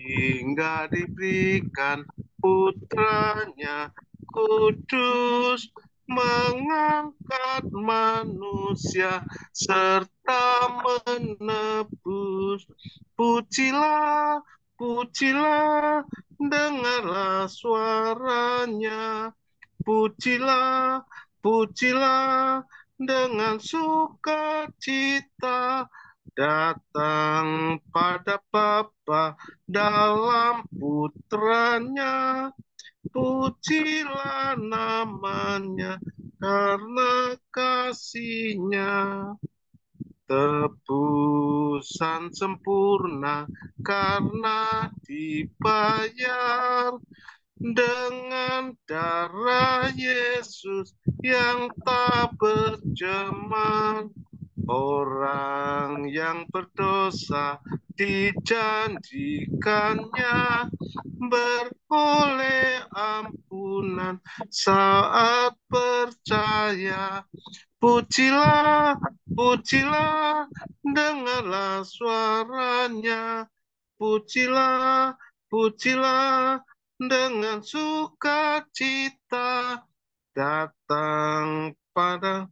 hingga diberikan putranya kudus mengangkat manusia serta menebus. Pujilah, pujilah, dengarlah suaranya. Pujilah, pujilah, dengan sukacita datang pada Bapa dalam putranya. Pujilah namanya karena kasihnya. Tebusan sempurna karena dibayar dengan darah Yesus yang tak berjemaah. Orang yang berdosa dijanjikannya beroleh ampunan saat percaya. Pujilah, pujilah, dengarlah suaranya. Pujilah, pujilah, dengan sukacita datang pada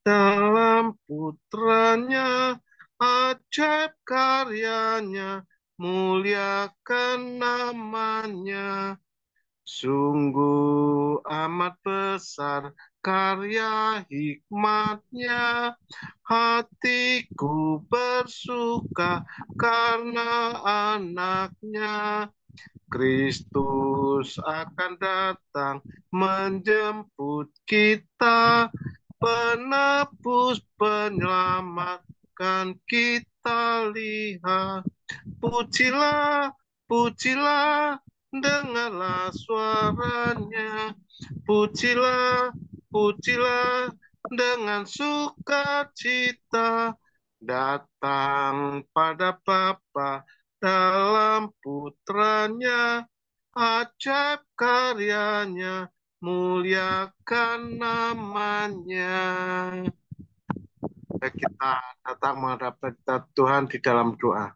dalam putranya, ajaib karyanya, muliakan namanya. Sungguh amat besar karya hikmatnya, hatiku bersuka karena anaknya. Kristus akan datang menjemput kita, penebus penyelamatkan kita lihat. Pujilah, pujilah, dengarlah suaranya. Pujilah, pujilah, dengan sukacita datang pada Bapa dalam putranya, ajaib karyanya, muliakan namanya. Baik, kita datang menghadap Tuhan di dalam doa.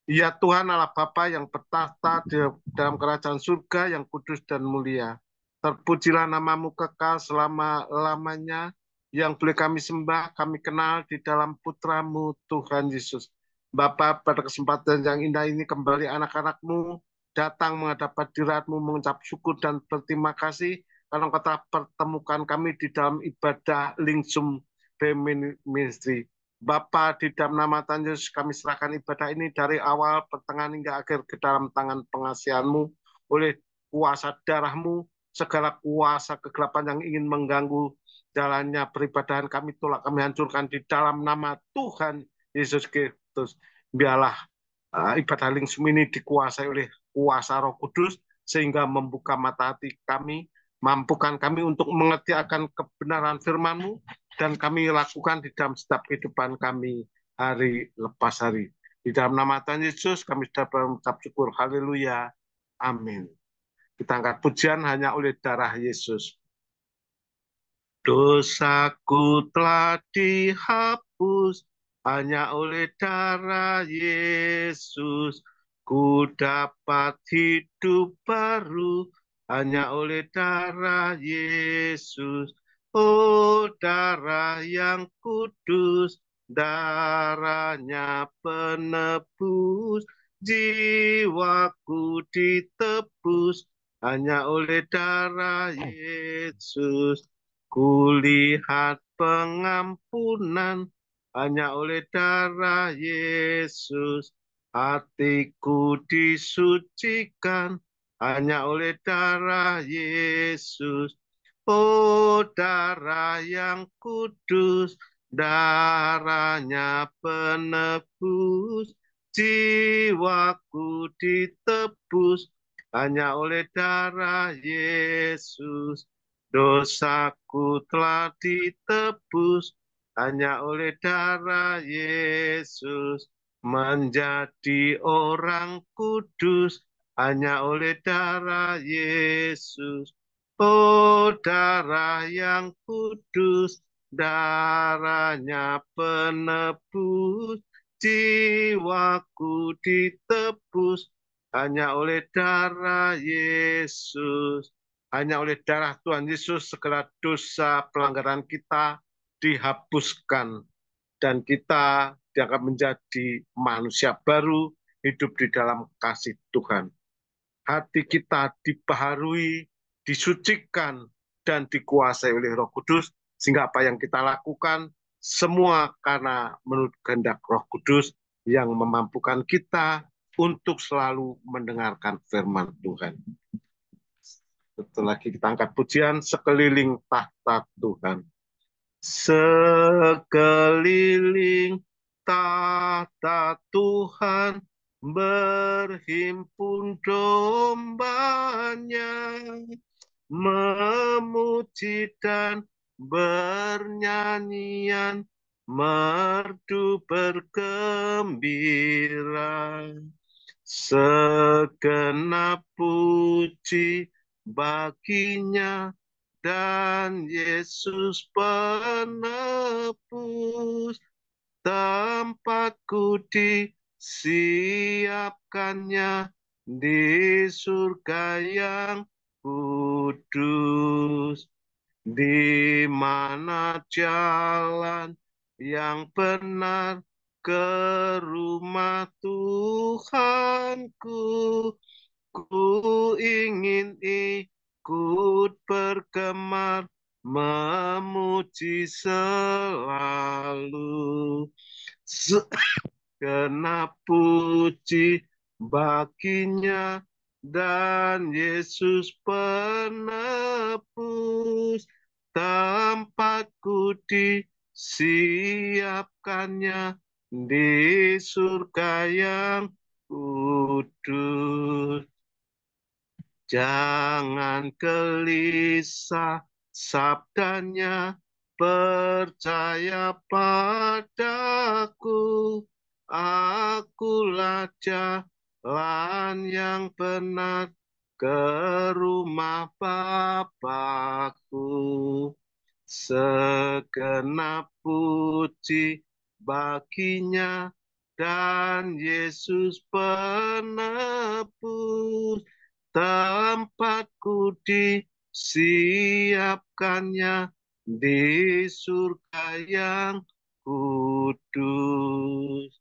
Ya Tuhan Allah Bapa yang bertahta di dalam kerajaan surga yang kudus dan mulia. Terpujilah namamu kekal selama-lamanya. Yang boleh kami sembah, kami kenal di dalam putramu Tuhan Yesus. Bapa, pada kesempatan yang indah ini kembali anak-anakmu datang menghadap hadiratmu mengucap syukur dan berterima kasih karena engkau telah pertemukan kami di dalam ibadah Lingsum Ministry. Bapa, di dalam nama Tuhan Yesus kami serahkan ibadah ini dari awal, pertengahan hingga akhir ke dalam tangan pengasihan-Mu. Oleh kuasa darah-Mu, segala kuasa kegelapan yang ingin mengganggu jalannya peribadahan kami tolak, kami hancurkan di dalam nama Tuhan Yesus Kristus. Biarlah ibadah Lingsum ini dikuasai oleh kuasa Roh Kudus, sehingga membuka mata hati kami, mampukan kami untuk mengerti akan kebenaran firman-Mu, dan kami lakukan di dalam setiap kehidupan kami hari lepas hari. Di dalam nama Tuhan Yesus kami sudah mengucap syukur. Haleluya. Amin. Kita angkat pujian hanya oleh darah Yesus. Dosaku telah dihapus hanya oleh darah Yesus. Ku dapat hidup baru hanya oleh darah Yesus. Oh, darah yang kudus, darahnya penebus, jiwaku ditebus hanya oleh darah Yesus. Kulihat pengampunan hanya oleh darah Yesus. Hatiku disucikan hanya oleh darah Yesus. Oh, darah yang kudus, darahnya penebus, jiwaku ditebus hanya oleh darah Yesus. Dosaku telah ditebus hanya oleh darah Yesus. Menjadi orang kudus hanya oleh darah Yesus. Oh, darah yang kudus, darahnya penebus, jiwaku ditebus hanya oleh darah Yesus. Hanya oleh darah Tuhan Yesus segala dosa pelanggaran kita dihapuskan dan kita dianggap menjadi manusia baru hidup di dalam kasih Tuhan. Hati kita dibaharui, disucikan, dan dikuasai oleh Roh Kudus, sehingga apa yang kita lakukan semua karena menurut kehendak Roh Kudus yang memampukan kita untuk selalu mendengarkan firman Tuhan. Setelah lagi kita angkat pujian sekeliling tahta Tuhan. Sekeliling tahta Tuhan berhimpun dombanya, memuji dan bernyanyian, merdu bergembira. Segenap puji baginya dan Yesus penebus, tempatku disiapkannya di surga yang kudus, di mana jalan yang benar ke rumah Tuhanku. Ku ingin ikut bergemar, memuji selalu. Segenap puji baginya dan Yesus penebus, tempatku disiapkannya di surga yang kudus. Jangan gelisah, sabdanya percaya padaku. Akulah jalan yang benar ke rumah Bapakku. Segenap puji baginya dan Yesus penebus, tempatku disiapkannya di surga yang kudus.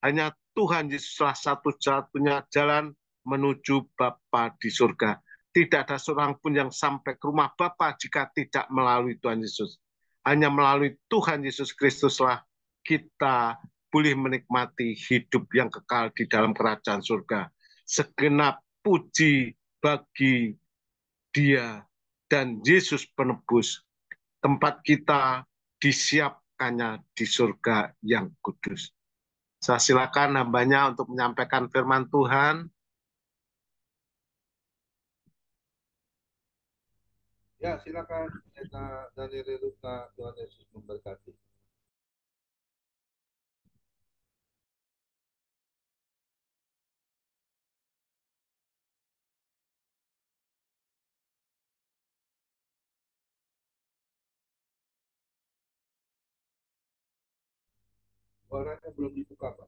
Hanya Tuhan Yesuslah satu-satunya jalan menuju Bapa di surga. Tidak ada seorang pun yang sampai ke rumah Bapa jika tidak melalui Tuhan Yesus. Hanya melalui Tuhan Yesus Kristuslah kita boleh menikmati hidup yang kekal di dalam kerajaan surga. Segenap puji bagi Dia dan Yesus penebus, tempat kita disiapkannya di surga yang kudus. Saya silakan hambanya untuk menyampaikan firman Tuhan. Ya, silakan Pendeta Daniel Luka, Tuhan Yesus memberkati. Suaranya belum dibuka, Pak.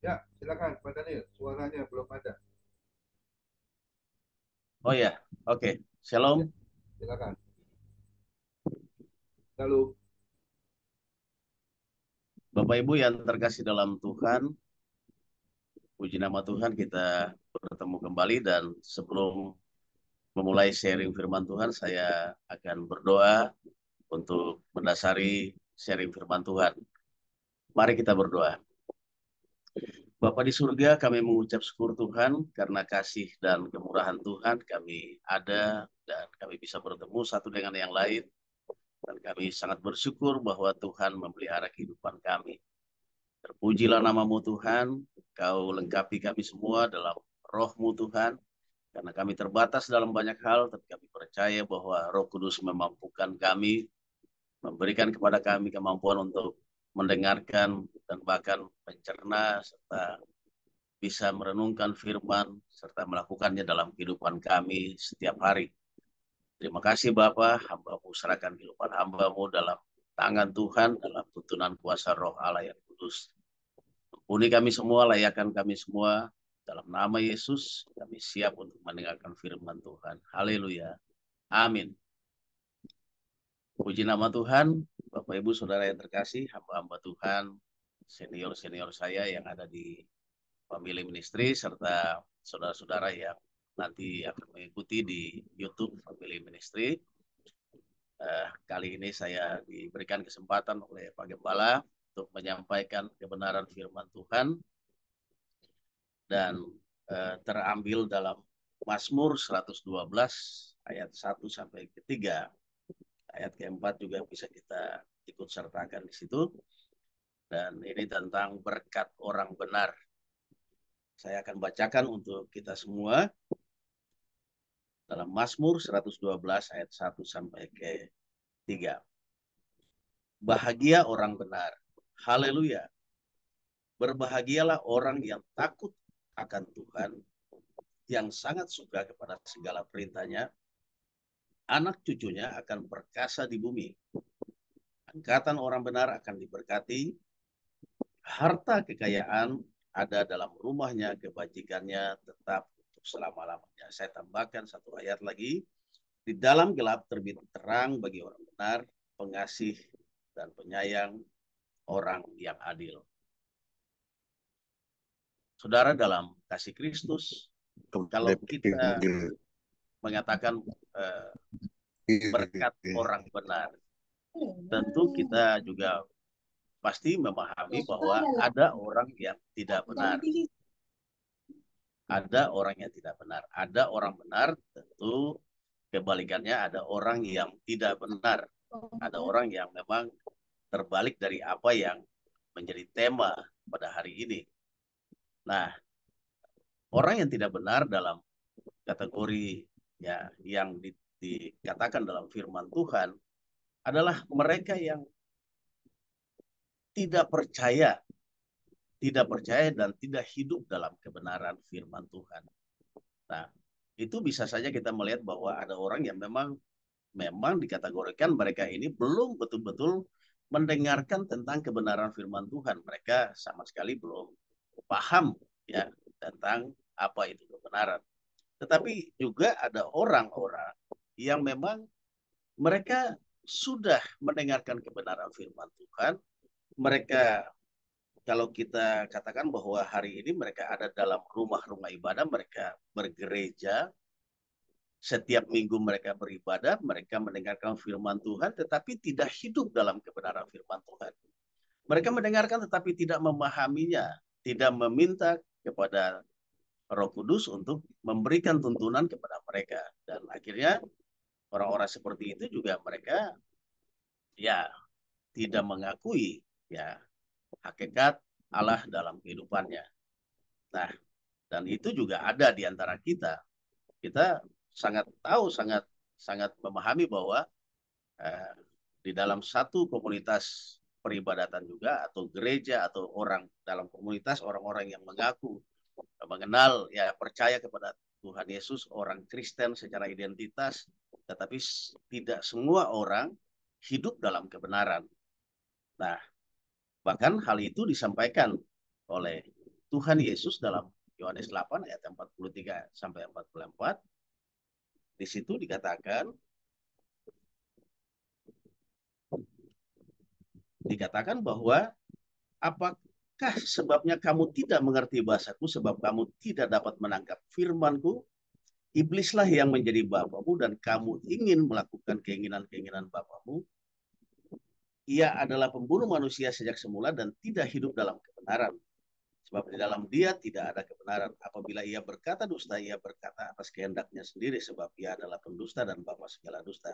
Ya, silakan Pak Daniel, suaranya belum ada. Oh ya, oke. Shalom. Ya, silakan. Lalu, Bapak Ibu yang terkasih dalam Tuhan, puji nama Tuhan kita bertemu kembali dan sebelum memulai sharing firman Tuhan, saya akan berdoa untuk mendasari sharing firman Tuhan. Mari kita berdoa. Bapa di surga, kami mengucap syukur Tuhan karena kasih dan kemurahan Tuhan kami ada dan kami bisa bertemu satu dengan yang lain. Dan kami sangat bersyukur bahwa Tuhan memelihara kehidupan kami. Terpujilah namamu Tuhan, Kau lengkapi kami semua dalam roh-Mu Tuhan. Karena kami terbatas dalam banyak hal, tapi kami percaya bahwa Roh Kudus memampukan kami, memberikan kepada kami kemampuan untuk mendengarkan dan bahkan mencerna serta bisa merenungkan firman serta melakukannya dalam kehidupan kami setiap hari. Terima kasih Bapa, hamba-Mu serahkan kehidupan hamba-Mu dalam tangan Tuhan, dalam tuntunan kuasa Roh Allah yang kudus. Ampuni kami semua, layakkan kami semua, dalam nama Yesus, kami siap untuk mendengarkan firman Tuhan. Haleluya. Amin. Puji nama Tuhan, Bapak Ibu Saudara yang terkasih, hamba-hamba Tuhan, senior-senior saya yang ada di Family Ministry, serta saudara-saudara yang nanti akan mengikuti di YouTube Family Ministry. Kali ini saya diberikan kesempatan oleh Pak Gembala untuk menyampaikan kebenaran firman Tuhan dan terambil dalam Mazmur 112 ayat 1 sampai ke 3. Ayat keempat juga bisa kita ikut sertakan di situ. Dan ini tentang berkat orang benar. Saya akan bacakan untuk kita semua dalam Mazmur 112 ayat 1 sampai ke 3. Bahagia orang benar. Haleluya. Berbahagialah orang yang takut akan Tuhan, yang sangat suka kepada segala perintahnya. Anak cucunya akan perkasa di bumi. Angkatan orang benar akan diberkati. Harta kekayaan ada dalam rumahnya, kebajikannya tetap untuk selama-lamanya. Saya tambahkan satu ayat lagi. Di dalam gelap terbit terang bagi orang benar, pengasih dan penyayang orang yang adil. Saudara, dalam kasih Kristus, kalau kita mengatakan berkat orang benar, tentu kita juga pasti memahami bahwa ada orang yang tidak benar. Ada orang yang tidak benar. Ada orang benar, tentu kebalikannya ada orang yang tidak benar. Ada orang yang memang terbalik dari apa yang menjadi tema pada hari ini. Nah, orang yang tidak benar dalam kategori ya yang dikatakan dalam firman Tuhan adalah mereka yang tidak percaya dan tidak hidup dalam kebenaran firman Tuhan. Nah, itu bisa saja kita melihat bahwa ada orang yang memang dikategorikan mereka ini belum betul-betul mendengarkan tentang kebenaran firman Tuhan. Mereka sama sekali belum paham ya tentang apa itu kebenaran. Tetapi juga ada orang-orang yang memang mereka sudah mendengarkan kebenaran firman Tuhan. Mereka, kalau kita katakan bahwa hari ini mereka ada dalam rumah-rumah ibadah, mereka bergereja, setiap minggu mereka beribadah, mereka mendengarkan firman Tuhan, tetapi tidak hidup dalam kebenaran firman Tuhan. Mereka mendengarkan tetapi tidak memahaminya, tidak meminta kepada Roh Kudus untuk memberikan tuntunan kepada mereka. Dan akhirnya orang-orang seperti itu juga mereka ya tidak mengakui ya hakikat Allah dalam kehidupannya. Nah, dan itu juga ada di antara kita. Kita sangat tahu, sangat memahami bahwa di dalam satu komunitas peribadatan juga atau gereja atau orang dalam komunitas orang-orang yang mengaku mengenal ya percaya kepada Tuhan Yesus, orang Kristen secara identitas, tetapi tidak semua orang hidup dalam kebenaran. Nah, bahkan hal itu disampaikan oleh Tuhan Yesus dalam Yohanes 8 ayat 43 sampai 44. Di situ dikatakan bahwa apakah sebabnya kamu tidak mengerti bahasaku, sebab kamu tidak dapat menangkap firmanku? Iblislah yang menjadi bapamu dan kamu ingin melakukan keinginan-keinginan bapamu. Ia adalah pembunuh manusia sejak semula dan tidak hidup dalam kebenaran. Sebab di dalam dia tidak ada kebenaran. Apabila ia berkata dusta, ia berkata atas kehendaknya sendiri, sebab ia adalah pendusta dan bapa segala dusta.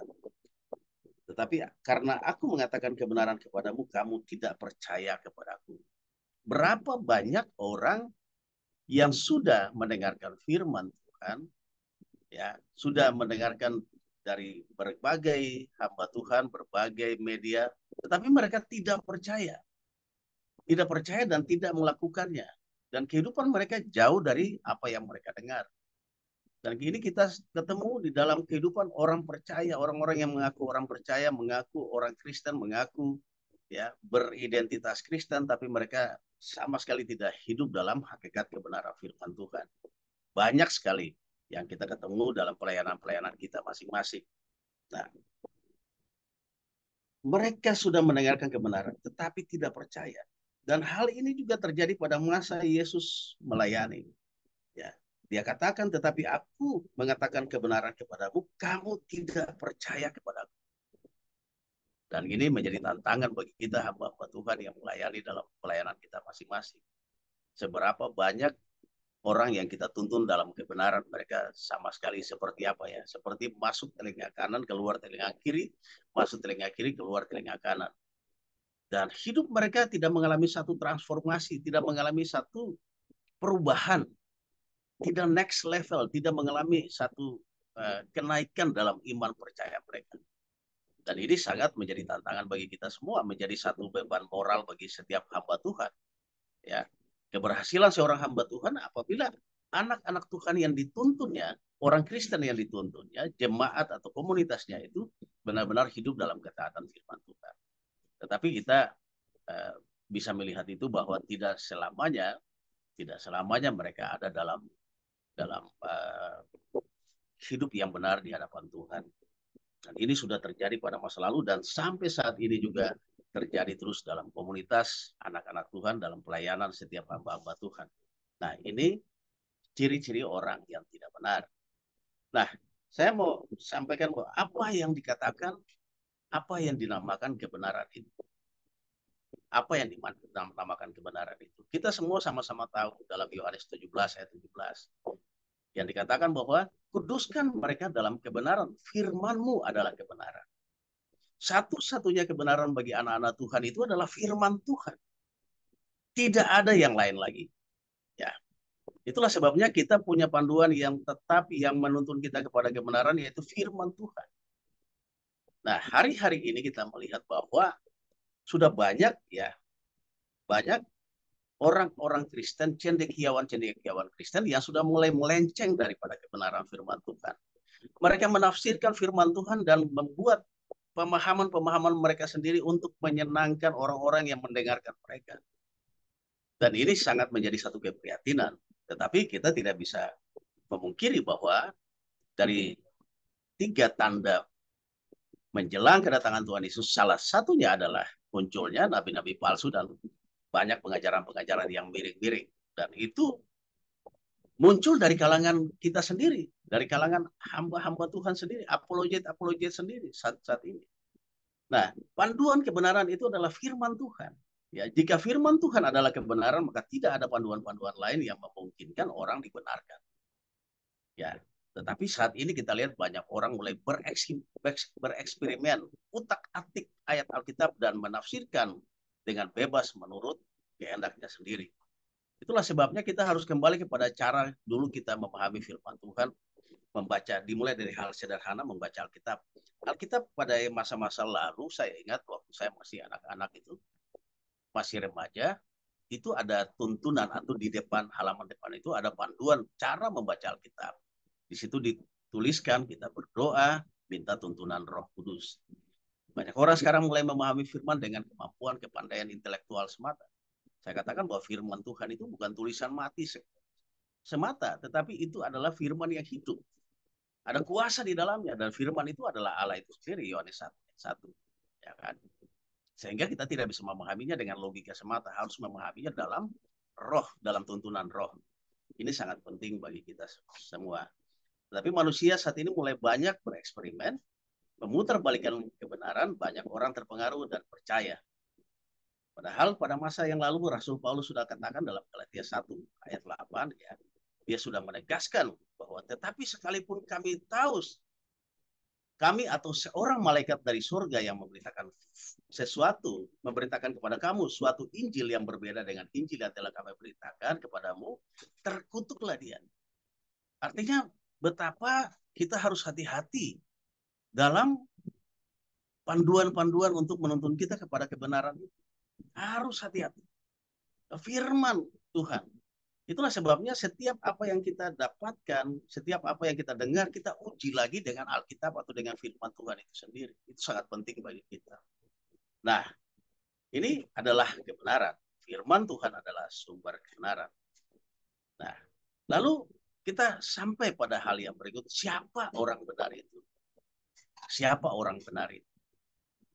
Tetapi karena aku mengatakan kebenaran kepadamu, kamu tidak percaya kepadaku. Berapa banyak orang yang sudah mendengarkan firman Tuhan, ya sudah mendengarkan dari berbagai hamba Tuhan, berbagai media, tetapi mereka tidak percaya dan tidak melakukannya. Dan kehidupan mereka jauh dari apa yang mereka dengar. Dan kini kita ketemu di dalam kehidupan orang percaya, orang-orang yang mengaku orang percaya, mengaku orang Kristen, mengaku ya beridentitas Kristen, tapi mereka sama sekali tidak hidup dalam hakikat kebenaran firman Tuhan. Banyak sekali yang kita ketemu dalam pelayanan-pelayanan kita masing-masing. Nah, mereka sudah mendengarkan kebenaran, tetapi tidak percaya. Dan hal ini juga terjadi pada masa Yesus melayani. Ya, dia katakan, tetapi aku mengatakan kebenaran kepadamu, kamu tidak percaya kepadaku. Dan ini menjadi tantangan bagi kita hamba-hamba Tuhan yang melayani dalam pelayanan kita masing-masing. Seberapa banyak orang yang kita tuntun dalam kebenaran, mereka sama sekali seperti apa ya? Seperti masuk telinga kanan, keluar telinga kiri, masuk telinga kiri, keluar telinga kanan. Dan hidup mereka tidak mengalami satu transformasi, tidak mengalami satu perubahan, tidak next level, tidak mengalami satu kenaikan dalam iman percaya mereka. Dan ini sangat menjadi tantangan bagi kita semua, menjadi satu beban moral bagi setiap hamba Tuhan. Ya, keberhasilan seorang hamba Tuhan apabila anak-anak Tuhan yang dituntunnya, orang Kristen yang dituntunnya, jemaat atau komunitasnya itu benar-benar hidup dalam ketaatan firman Tuhan. Tetapi kita bisa melihat itu bahwa tidak selamanya mereka ada dalam hidup yang benar di hadapan Tuhan. Dan ini sudah terjadi pada masa lalu dan sampai saat ini juga terjadi terus dalam komunitas anak-anak Tuhan dalam pelayanan setiap hamba-hamba Tuhan. Nah, ini ciri-ciri orang yang tidak benar. Nah, saya mau sampaikan bahwa apa yang dikatakan, apa yang dinamakan kebenaran itu. Apa yang dinamakan kebenaran itu? Kita semua sama-sama tahu dalam Yohanes 17 ayat 17 yang dikatakan bahwa kuduskan mereka dalam kebenaran. Firman-Mu adalah kebenaran. Satu-satunya kebenaran bagi anak-anak Tuhan itu adalah firman Tuhan. Tidak ada yang lain lagi. Ya. Itulah sebabnya kita punya panduan yang tetap yang menuntun kita kepada kebenaran, yaitu firman Tuhan. Nah, hari-hari ini kita melihat bahwa sudah banyak orang-orang Kristen, cendekiawan Kristen yang sudah mulai melenceng daripada kebenaran firman Tuhan. Mereka menafsirkan firman Tuhan dan membuat pemahaman-pemahaman mereka sendiri untuk menyenangkan orang-orang yang mendengarkan mereka. Dan ini sangat menjadi satu keprihatinan. Tetapi kita tidak bisa memungkiri bahwa dari 3 tanda menjelang kedatangan Tuhan Yesus, salah satunya adalah munculnya nabi-nabi palsu dan banyak pengajaran-pengajaran yang miring-miring. Dan itu muncul dari kalangan kita sendiri, dari kalangan hamba-hamba Tuhan sendiri, apologet sendiri saat ini. Nah, panduan kebenaran itu adalah firman Tuhan. Ya, jika firman Tuhan adalah kebenaran, maka tidak ada panduan-panduan lain yang memungkinkan orang dibenarkan. Ya, tetapi saat ini kita lihat banyak orang mulai bereksperimen, utak-atik ayat Alkitab dan menafsirkan dengan bebas menurut kehendaknya sendiri. Itulah sebabnya kita harus kembali kepada cara dulu kita memahami firman Tuhan, membaca, dimulai dari hal sederhana, membaca Alkitab. Alkitab pada masa-masa lalu, saya ingat waktu saya masih anak-anak itu, masih remaja, itu ada tuntunan atau di depan halaman depan itu ada panduan cara membaca Alkitab. Di situ dituliskan kita berdoa, minta tuntunan Roh Kudus. Banyak orang sekarang mulai memahami firman dengan kemampuan, kepandaian intelektual semata. Saya katakan bahwa firman Tuhan itu bukan tulisan mati semata, tetapi itu adalah firman yang hidup. Ada kuasa di dalamnya dan firman itu adalah Allah itu sendiri, Yohanes 1. Ya kan? Sehingga kita tidak bisa memahaminya dengan logika semata, harus memahaminya dalam roh, dalam tuntunan roh. Ini sangat penting bagi kita semua. Tapi manusia saat ini mulai banyak bereksperimen, memutarbalikkan kebenaran, banyak orang terpengaruh dan percaya. Padahal pada masa yang lalu Rasul Paulus sudah katakan dalam Galatia 1 ayat 8, ya, dia sudah menegaskan bahwa tetapi sekalipun kami tahu kami atau seorang malaikat dari surga yang memberitakan sesuatu, memberitakan kepada kamu suatu Injil yang berbeda dengan Injil yang telah kami beritakan kepadamu, terkutuklah dia. Artinya betapa kita harus hati-hati dalam panduan-panduan untuk menuntun kita kepada kebenaran. Harus hati-hati. Firman Tuhan. Itulah sebabnya setiap apa yang kita dapatkan, setiap apa yang kita dengar, kita uji lagi dengan Alkitab atau dengan firman Tuhan itu sendiri. Itu sangat penting bagi kita. Nah, ini adalah kebenaran. Firman Tuhan adalah sumber kebenaran. Nah, lalu kita sampai pada hal yang berikut. Siapa orang benar itu? Siapa orang benar itu?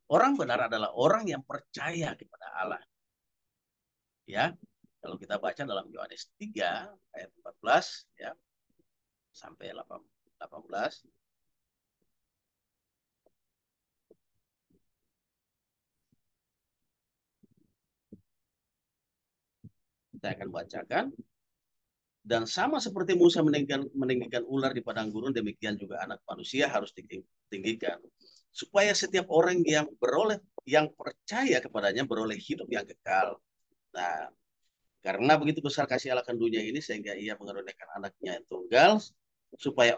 Orang benar adalah orang yang percaya kepada Allah. Ya, kalau kita baca dalam Yohanes 3 ayat 14 ya sampai 18. Kita akan bacakan. Dan sama seperti Musa meninggikan ular di padang gurun, demikian juga anak manusia harus ditinggikan. Supaya setiap orang yang percaya kepadanya beroleh hidup yang kekal. Nah, karena begitu besar kasih Allah akan dunia ini sehingga ia mengaruniakan anaknya yang tunggal, supaya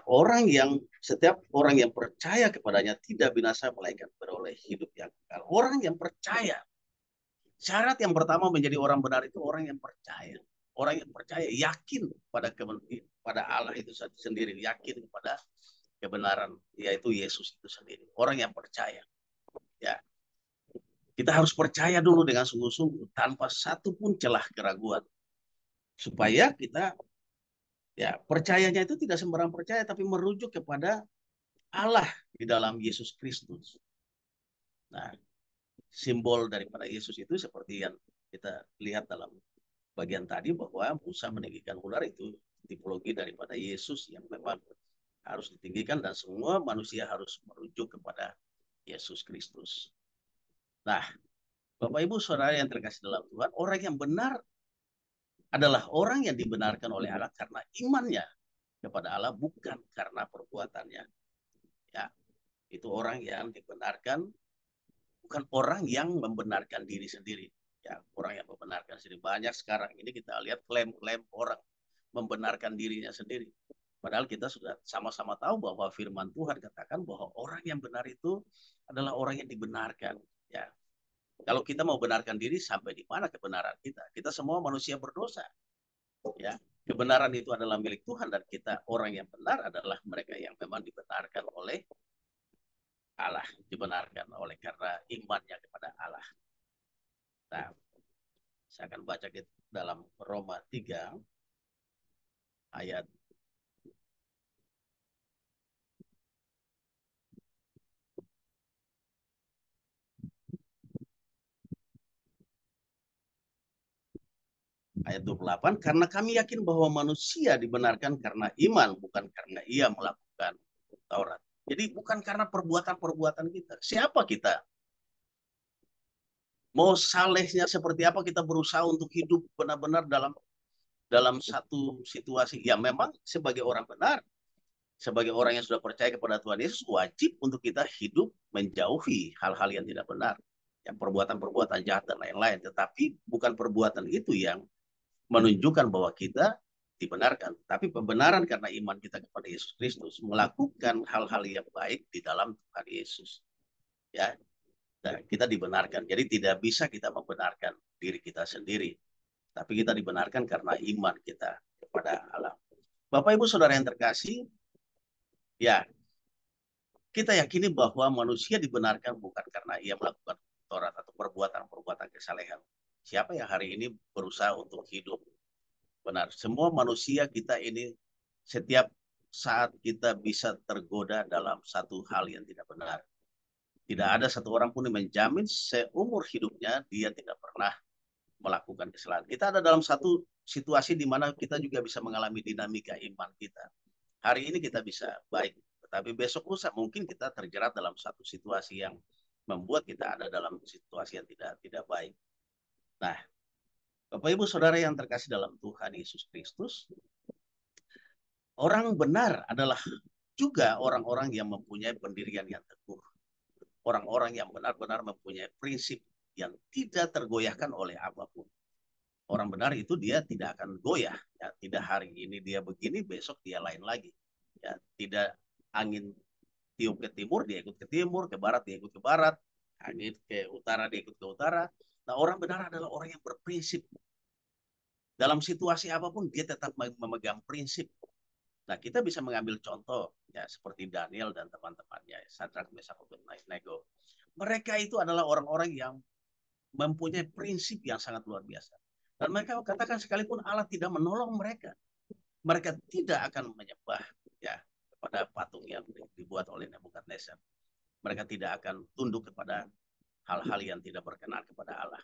setiap orang yang percaya kepadanya tidak binasa melainkan beroleh hidup yang kekal. Orang yang percaya. Syarat yang pertama menjadi orang benar itu orang yang percaya. Orang yang percaya, yakin pada Allah itu sendiri, yakin kepada kebenaran, yaitu Yesus itu sendiri. Orang yang percaya. Ya, kita harus percaya dulu dengan sungguh-sungguh, tanpa satu pun celah keraguan. Supaya kita, ya, percayanya itu tidak sembarang percaya, tapi merujuk kepada Allah di dalam Yesus Kristus. Nah, simbol daripada Yesus itu seperti yang kita lihat dalam bagian tadi, bahwa Musa meninggikan ular itu tipologi daripada Yesus yang memang harus ditinggikan, dan semua manusia harus merujuk kepada Yesus Kristus. Nah, Bapak Ibu Saudara yang terkasih dalam Tuhan, orang yang benar adalah orang yang dibenarkan oleh Allah karena imannya kepada Allah, bukan karena perbuatannya. Ya, itu orang yang dibenarkan, bukan orang yang membenarkan diri sendiri. Ya, orang yang membenarkan sendiri. Banyak sekarang ini kita lihat klaim-klaim orang membenarkan dirinya sendiri. Padahal kita sudah sama-sama tahu bahwa firman Tuhan katakan bahwa orang yang benar itu adalah orang yang dibenarkan. Ya, kalau kita mau benarkan diri, sampai di mana kebenaran kita? Kita semua manusia berdosa. Ya, kebenaran itu adalah milik Tuhan, dan kita orang yang benar adalah mereka yang memang dibenarkan oleh Allah, dibenarkan oleh karena imannya kepada Allah. Nah, saya akan baca dalam Roma 3 ayat 28, karena kami yakin bahwa manusia dibenarkan karena iman, bukan karena ia melakukan Taurat. Jadi bukan karena perbuatan-perbuatan kita. Siapa kita? Mau salehnya seperti apa, kita berusaha untuk hidup benar-benar dalam satu situasi. Ya, memang sebagai orang benar, sebagai orang yang sudah percaya kepada Tuhan Yesus, wajib untuk kita hidup menjauhi hal-hal yang tidak benar, yang perbuatan-perbuatan jahat dan lain-lain. Tetapi bukan perbuatan itu yang menunjukkan bahwa kita dibenarkan, tapi pembenaran karena iman kita kepada Yesus Kristus, melakukan hal-hal yang baik di dalam Tuhan Yesus. Ya, dan kita dibenarkan. Jadi tidak bisa kita membenarkan diri kita sendiri, tapi kita dibenarkan karena iman kita kepada Allah. Bapak Ibu Saudara yang terkasih, ya, kita yakini bahwa manusia dibenarkan bukan karena ia melakukan Taurat atau perbuatan-perbuatan kesalehan. Siapa yang hari ini berusaha untuk hidup benar? Semua manusia kita ini setiap saat kita bisa tergoda dalam satu hal yang tidak benar. Tidak ada satu orang pun yang menjamin seumur hidupnya dia tidak pernah melakukan kesalahan. Kita ada dalam satu situasi di mana kita juga bisa mengalami dinamika iman kita. Hari ini kita bisa baik, tetapi besok lusa mungkin kita terjerat dalam satu situasi yang membuat kita ada dalam situasi yang tidak baik. Nah, Bapak Ibu Saudara yang terkasih dalam Tuhan Yesus Kristus, orang benar adalah juga orang-orang yang mempunyai pendirian yang teguh. Orang-orang yang benar-benar mempunyai prinsip yang tidak tergoyahkan oleh apapun. Orang benar itu dia tidak akan goyah. Ya, tidak hari ini dia begini, besok dia lain lagi. Ya, tidak angin tiup ke timur, dia ikut ke timur, ke barat, dia ikut ke barat, angin ke utara, dia ikut ke utara. Nah, orang benar adalah orang yang berprinsip. Dalam situasi apapun, dia tetap memegang prinsip. Nah, kita bisa mengambil contoh, ya seperti Daniel dan teman-temannya, Sadrak, Mesak, Abednego. Mereka itu adalah orang-orang yang mempunyai prinsip yang sangat luar biasa. Dan mereka katakan sekalipun Allah tidak menolong mereka, mereka tidak akan menyembah ya kepada patung yang dibuat oleh Nebukadnezar. Mereka tidak akan tunduk kepada hal-hal yang tidak berkenan kepada Allah.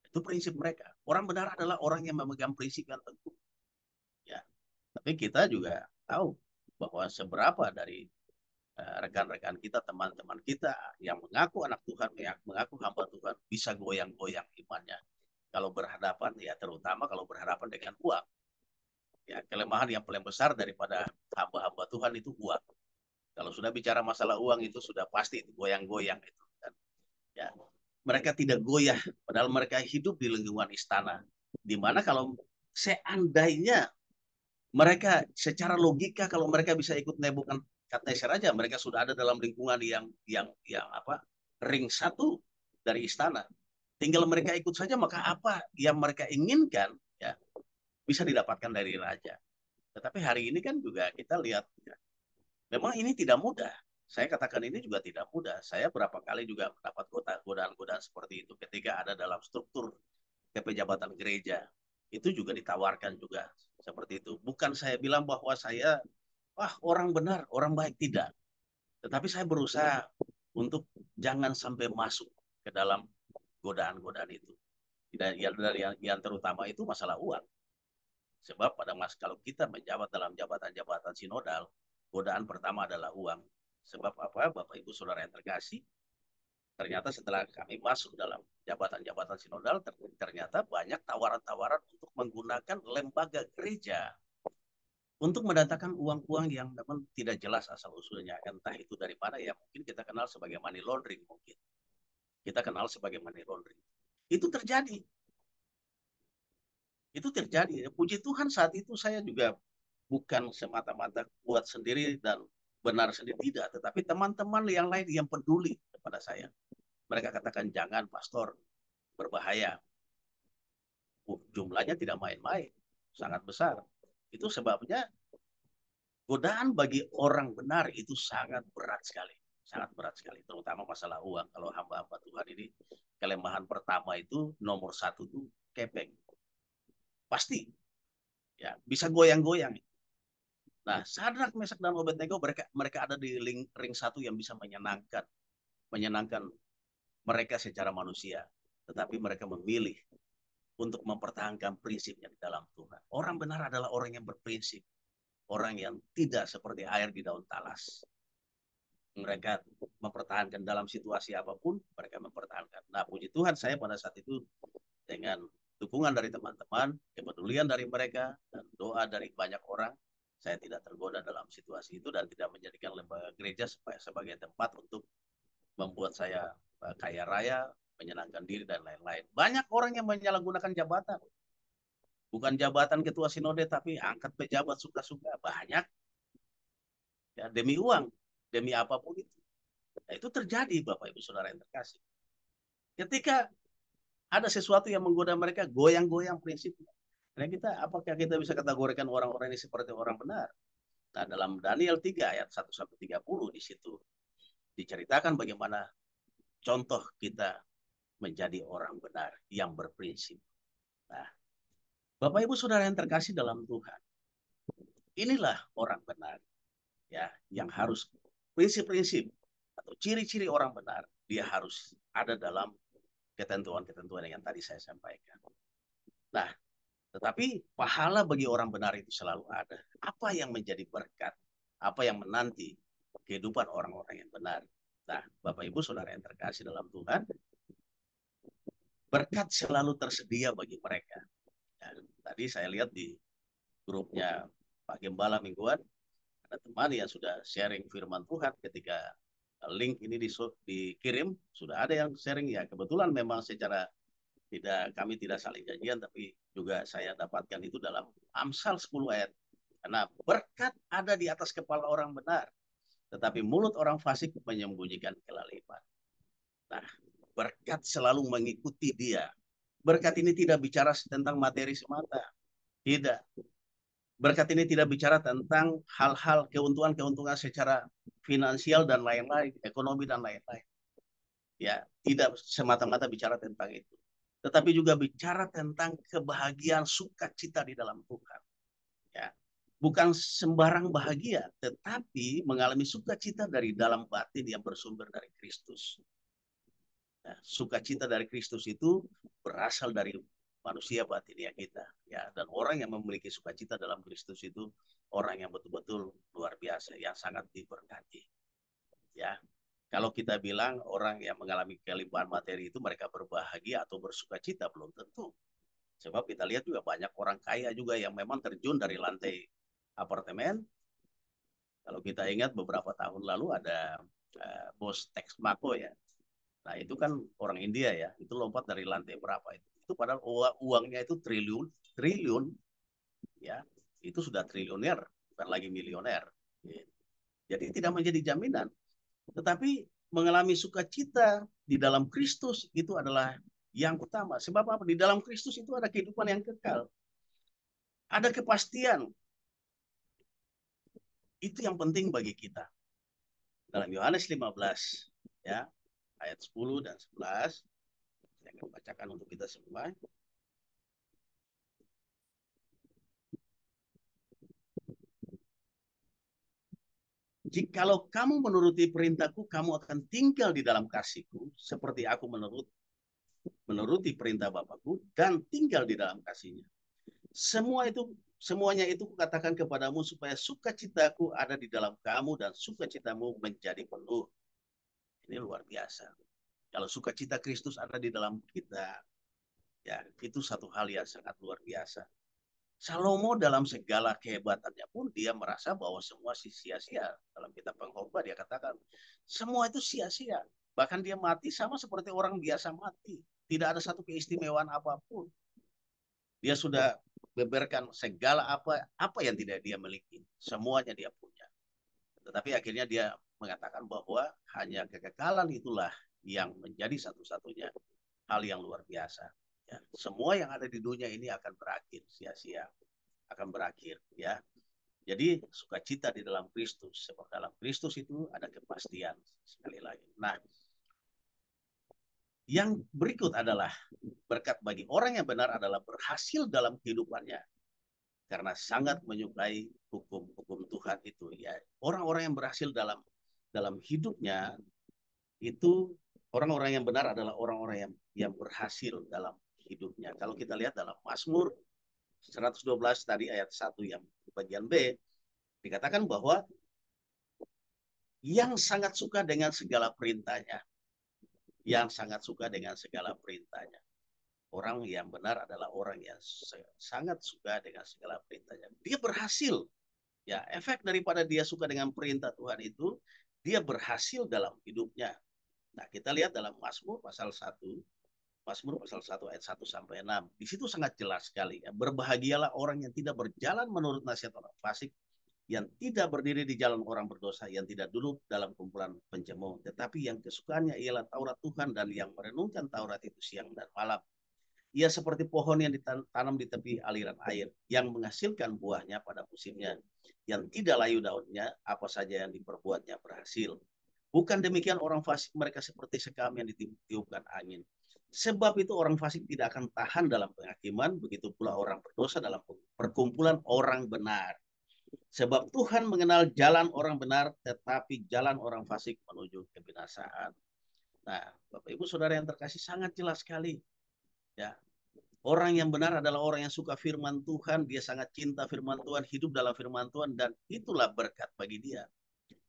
Itu prinsip mereka. Orang benar adalah orang yang memegang prinsip yang teguh. Ya, tapi kita juga tahu bahwa seberapa dari rekan-rekan kita, teman-teman kita yang mengaku anak Tuhan, yang mengaku hamba Tuhan, bisa goyang-goyang imannya. Kalau berhadapan, ya terutama kalau berhadapan dengan uang. Ya, kelemahan yang paling besar daripada hamba-hamba Tuhan itu uang. Kalau sudah bicara masalah uang itu sudah pasti itu goyang-goyang itu. Dan, ya, mereka tidak goyah, padahal mereka hidup di lingkungan istana. Di mana kalau seandainya mereka secara logika kalau mereka bisa ikut Nebukadnezar aja, mereka sudah ada dalam lingkungan yang apa ring satu dari istana. Tinggal mereka ikut saja, maka apa yang mereka inginkan ya bisa didapatkan dari raja. Tetapi hari ini kan juga kita lihat ya, memang ini tidak mudah. Saya katakan ini juga tidak mudah. Saya berapa kali juga mendapat godaan-godaan seperti itu ketika ada dalam struktur kepejabatan gereja. Itu juga ditawarkan juga seperti itu. Bukan saya bilang bahwa saya orang benar, orang baik, tidak. Tetapi saya berusaha untuk jangan sampai masuk ke dalam godaan-godaan itu. Yang terutama itu masalah uang. Sebab kalau kita menjabat dalam jabatan-jabatan sinodal, godaan pertama adalah uang. Sebab apa, Bapak Ibu Saudara yang terkasih, ternyata setelah kami masuk dalam jabatan-jabatan sinodal, ternyata banyak tawaran-tawaran untuk menggunakan lembaga gereja untuk mendatangkan uang-uang yang memang tidak jelas asal usulnya, entah itu dari mana, ya mungkin kita kenal sebagai money laundering, mungkin kita kenal sebagai money laundering. Itu terjadi. Puji Tuhan saat itu saya juga bukan semata-mata kuat sendiri dan benar sendiri, tidak, tetapi teman-teman yang lain yang peduli kepada saya. Mereka katakan, jangan pastor, berbahaya. Jumlahnya tidak main-main, sangat besar. Itu sebabnya godaan bagi orang benar itu sangat berat sekali. Sangat berat sekali, terutama masalah uang. Kalau hamba-hamba Tuhan ini, kelemahan pertama itu, nomor satu itu kepeng. Pasti. Ya, bisa goyang-goyang. Nah, Sadrak, Mesak, dan Abednego mereka ada di ring satu yang bisa menyenangkan mereka secara manusia, tetapi mereka memilih untuk mempertahankan prinsipnya di dalam Tuhan. Orang benar adalah orang yang berprinsip, orang yang tidak seperti air di daun talas. Mereka mempertahankan dalam situasi apapun, mereka mempertahankan. Nah, puji Tuhan, saya pada saat itu dengan dukungan dari teman-teman, kepedulian dari mereka, dan doa dari banyak orang, saya tidak tergoda dalam situasi itu dan tidak menjadikan lembaga gereja sebagai tempat untuk membuat saya kaya raya, menyenangkan diri, dan lain-lain. Banyak orang yang menyalahgunakan jabatan. Bukan jabatan ketua sinode, tapi angkat pejabat suka-suka. Banyak. Ya, demi uang, demi apapun itu. Nah, itu terjadi, Bapak Ibu Saudara yang terkasih. Ketika ada sesuatu yang menggoda mereka, goyang-goyang prinsipnya. Nah, apakah kita bisa kategorikan orang-orang ini seperti orang benar? Nah, dalam Daniel 3 ayat 1-30 di situ diceritakan bagaimana contoh kita menjadi orang benar yang berprinsip. Nah, Bapak Ibu Saudara yang terkasih dalam Tuhan, inilah orang benar ya yang harus prinsip-prinsip atau ciri-ciri orang benar, dia harus ada dalam ketentuan-ketentuan yang tadi saya sampaikan. Nah, tetapi pahala bagi orang benar itu selalu ada. Apa yang menjadi berkat? Apa yang menanti kehidupan orang-orang yang benar? Nah, Bapak Ibu Saudara yang terkasih dalam Tuhan, berkat selalu tersedia bagi mereka. Dan tadi saya lihat di grupnya Pak Gembala mingguan, ada teman yang sudah sharing firman Tuhan ketika link ini dikirim, sudah ada yang sharing ya. Kebetulan memang secara kami tidak saling janjian, tapi juga saya dapatkan itu dalam Amsal 10 ayat. Karena berkat ada di atas kepala orang benar. tetapi mulut orang fasik menyembunyikan kelaliman. Nah, berkat selalu mengikuti dia. Berkat ini tidak bicara tentang materi semata. Tidak. Berkat ini tidak bicara tentang hal-hal keuntungan-keuntungan secara finansial dan lain-lain, ekonomi dan lain-lain. Ya, tidak semata-mata bicara tentang itu. Tetapi juga bicara tentang kebahagiaan sukacita di dalam Tuhan. Ya. Bukan sembarang bahagia, tetapi mengalami sukacita dari dalam batin yang bersumber dari Kristus. Nah, sukacita dari Kristus itu berasal dari manusia batinia kita, ya. Dan orang yang memiliki sukacita dalam Kristus itu orang yang betul-betul luar biasa, yang sangat diberkati, ya. Kalau kita bilang orang yang mengalami kelimpahan materi itu mereka berbahagia atau bersukacita, belum tentu. Sebab kita lihat juga banyak orang kaya juga yang memang terjun dari lantai apartemen. Kalau kita ingat beberapa tahun lalu ada bos Texmaco, ya. Nah, itu kan orang India, ya. Itu lompat dari lantai berapa itu. Itu padahal uangnya itu triliun, triliun, ya. Itu sudah triliuner, bukan lagi milioner. Jadi tidak menjadi jaminan. Tetapi mengalami sukacita di dalam Kristus itu adalah yang utama. Sebab apa? Di dalam Kristus itu ada kehidupan yang kekal. Ada kepastian. Itu yang penting bagi kita. Dalam Yohanes 15, ya, ayat 10 dan 11, saya akan bacakan untuk kita semua. Jikalau kamu menuruti perintahku, kamu akan tinggal di dalam kasihku, seperti aku menuruti perintah Bapakku dan tinggal di dalam kasihnya. Semuanya itu kukatakan kepadamu supaya sukacitaku ada di dalam kamu dan sukacitamu menjadi penuh. Ini luar biasa. Kalau sukacita Kristus ada di dalam kita, ya itu satu hal yang sangat luar biasa. Salomo dalam segala kehebatannya pun dia merasa bahwa semua sia-sia. Dalam kitab Pengkhotbah dia katakan semua itu sia-sia. Bahkan dia mati sama seperti orang biasa mati. Tidak ada satu keistimewaan apapun. Dia sudah beberkan segala apa yang tidak dia miliki. Semuanya dia punya. Tetapi akhirnya dia mengatakan bahwa hanya kekekalan itulah yang menjadi satu-satunya hal yang luar biasa. Ya, semua yang ada di dunia ini akan berakhir sia-sia, akan berakhir, ya. Jadi sukacita di dalam Kristus, sebab dalam Kristus itu ada kepastian sekali lagi. Nah, yang berikut adalah berkat bagi orang yang benar adalah berhasil dalam kehidupannya karena sangat menyukai hukum-hukum Tuhan itu, ya. Orang-orang yang berhasil dalam hidupnya itu orang-orang yang benar adalah orang-orang yang berhasil dalam hidupnya. Kalau kita lihat dalam Mazmur 112 tadi ayat 1 yang bagian B, dikatakan bahwa yang sangat suka dengan segala perintahnya. Yang sangat suka dengan segala perintahnya. Orang yang benar adalah orang yang sangat suka dengan segala perintahnya. Dia berhasil. Ya, efek daripada dia suka dengan perintah Tuhan itu, dia berhasil dalam hidupnya. Nah, kita lihat dalam Mazmur pasal 1 ayat 1 sampai 6. Di situ sangat jelas sekali, ya. Berbahagialah orang yang tidak berjalan menurut nasihat orang fasik, yang tidak berdiri di jalan orang berdosa, yang tidak duduk dalam kumpulan pencemooh, tetapi yang kesukaannya ialah Taurat Tuhan dan yang merenungkan Taurat itu siang dan malam. Ia seperti pohon yang ditanam di tepi aliran air, yang menghasilkan buahnya pada musimnya, yang tidak layu daunnya, apa saja yang diperbuatnya berhasil. Bukan demikian orang fasik, mereka seperti sekam yang ditiupkan angin. Sebab itu orang fasik tidak akan tahan dalam penghakiman, begitu pula orang berdosa dalam perkumpulan orang benar. Sebab Tuhan mengenal jalan orang benar, tetapi jalan orang fasik menuju kebinasaan. Nah, Bapak Ibu Saudara yang terkasih, sangat jelas sekali. Ya, orang yang benar adalah orang yang suka firman Tuhan, dia sangat cinta firman Tuhan, hidup dalam firman Tuhan, dan itulah berkat bagi dia.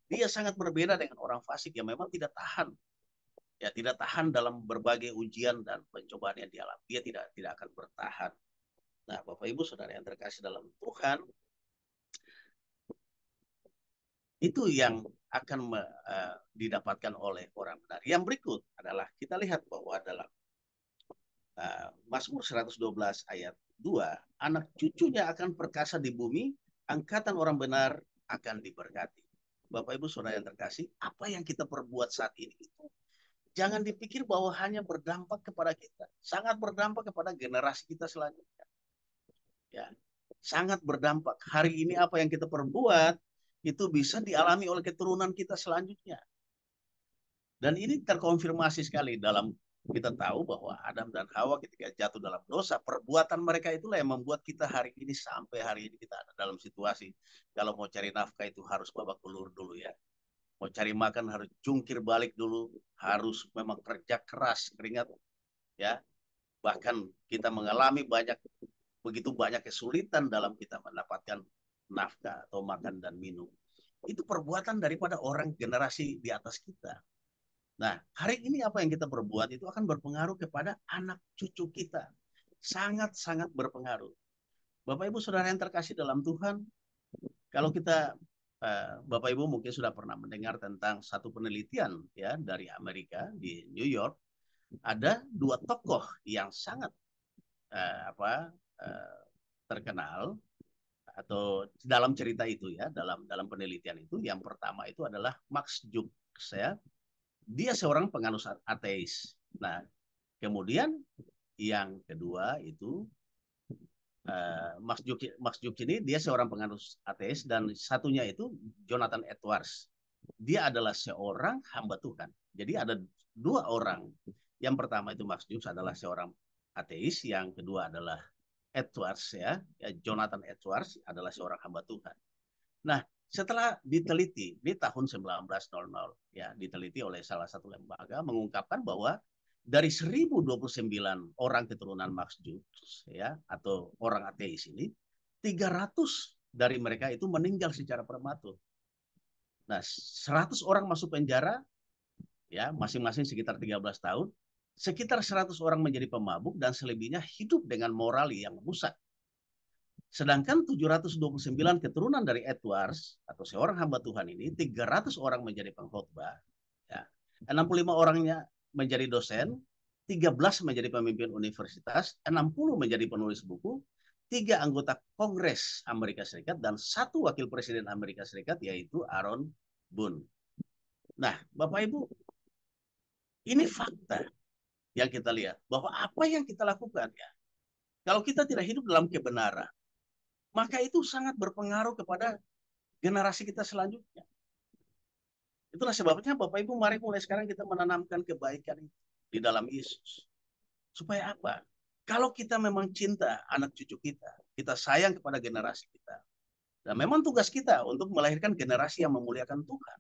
Dia sangat berbeda dengan orang fasik yang memang tidak tahan. Ya, tidak tahan dalam berbagai ujian dan pencobaan yang dialami. Dia tidak akan bertahan. Nah, Bapak Ibu Saudara yang terkasih dalam Tuhan, itu yang akan didapatkan oleh orang benar. Yang berikut adalah kita lihat bahwa dalam Mazmur 112 ayat 2, anak cucunya akan perkasa di bumi, angkatan orang benar akan diberkati. Bapak Ibu Saudara yang terkasih, apa yang kita perbuat saat ini itu jangan dipikir bahwa hanya berdampak kepada kita, sangat berdampak kepada generasi kita selanjutnya. Ya, sangat berdampak. Hari ini apa yang kita perbuat itu bisa dialami oleh keturunan kita selanjutnya. Dan ini terkonfirmasi sekali dalam kita tahu bahwa Adam dan Hawa ketika jatuh dalam dosa, perbuatan mereka itulah yang membuat kita hari ini sampai hari ini kita ada dalam situasi kalau mau cari nafkah itu harus babak belur dulu ya. Mau cari makan harus jungkir balik dulu, harus memang kerja keras, keringat ya. Bahkan kita mengalami begitu banyak kesulitan dalam kita mendapatkan nafkah atau makan dan minum. Itu perbuatan daripada orang generasi di atas kita. Nah, hari ini apa yang kita perbuat itu akan berpengaruh kepada anak cucu kita. Sangat-sangat berpengaruh. Bapak Ibu Saudara yang terkasih dalam Tuhan, kalau kita Bapak Ibu mungkin sudah pernah mendengar tentang satu penelitian ya dari Amerika di New York, ada dua tokoh yang sangat terkenal atau dalam cerita itu ya, dalam penelitian itu, yang pertama itu adalah Max Jukes ya. Dia seorang penganut ateis. Nah, kemudian yang kedua itu Max Jukes ini dia seorang penganut ateis, dan satunya itu Jonathan Edwards. Dia adalah seorang hamba Tuhan. Jadi ada dua orang. Yang pertama itu Max Jukes adalah seorang ateis, yang kedua adalah Edwards ya. Jonathan Edwards adalah seorang hamba Tuhan. Nah, setelah diteliti di tahun 1900 ya, diteliti oleh salah satu lembaga mengungkapkan bahwa dari 1029 orang keturunan Max Jukes ya atau orang ateis ini, 300 dari mereka itu meninggal secara prematur. Nah, 100 orang masuk penjara ya, masing-masing sekitar 13 tahun. Sekitar 100 orang menjadi pemabuk dan selebihnya hidup dengan moral yang rusak. Sedangkan 729 keturunan dari Edwards atau seorang hamba Tuhan ini, 300 orang menjadi pengkhotbah, ya, 65 orangnya menjadi dosen, 13 menjadi pemimpin universitas, 60 menjadi penulis buku, 3 anggota Kongres Amerika Serikat, dan 1 wakil presiden Amerika Serikat, yaitu Aaron Boone. Nah, Bapak Ibu, ini fakta yang kita lihat, bahwa apa yang kita lakukan ya, kalau kita tidak hidup dalam kebenaran, maka itu sangat berpengaruh kepada generasi kita selanjutnya. Itulah sebabnya Bapak Ibu, mari mulai sekarang kita menanamkan kebaikan di dalam Yesus. Supaya apa? Kalau kita memang cinta anak cucu kita, kita sayang kepada generasi kita, dan memang tugas kita untuk melahirkan generasi yang memuliakan Tuhan.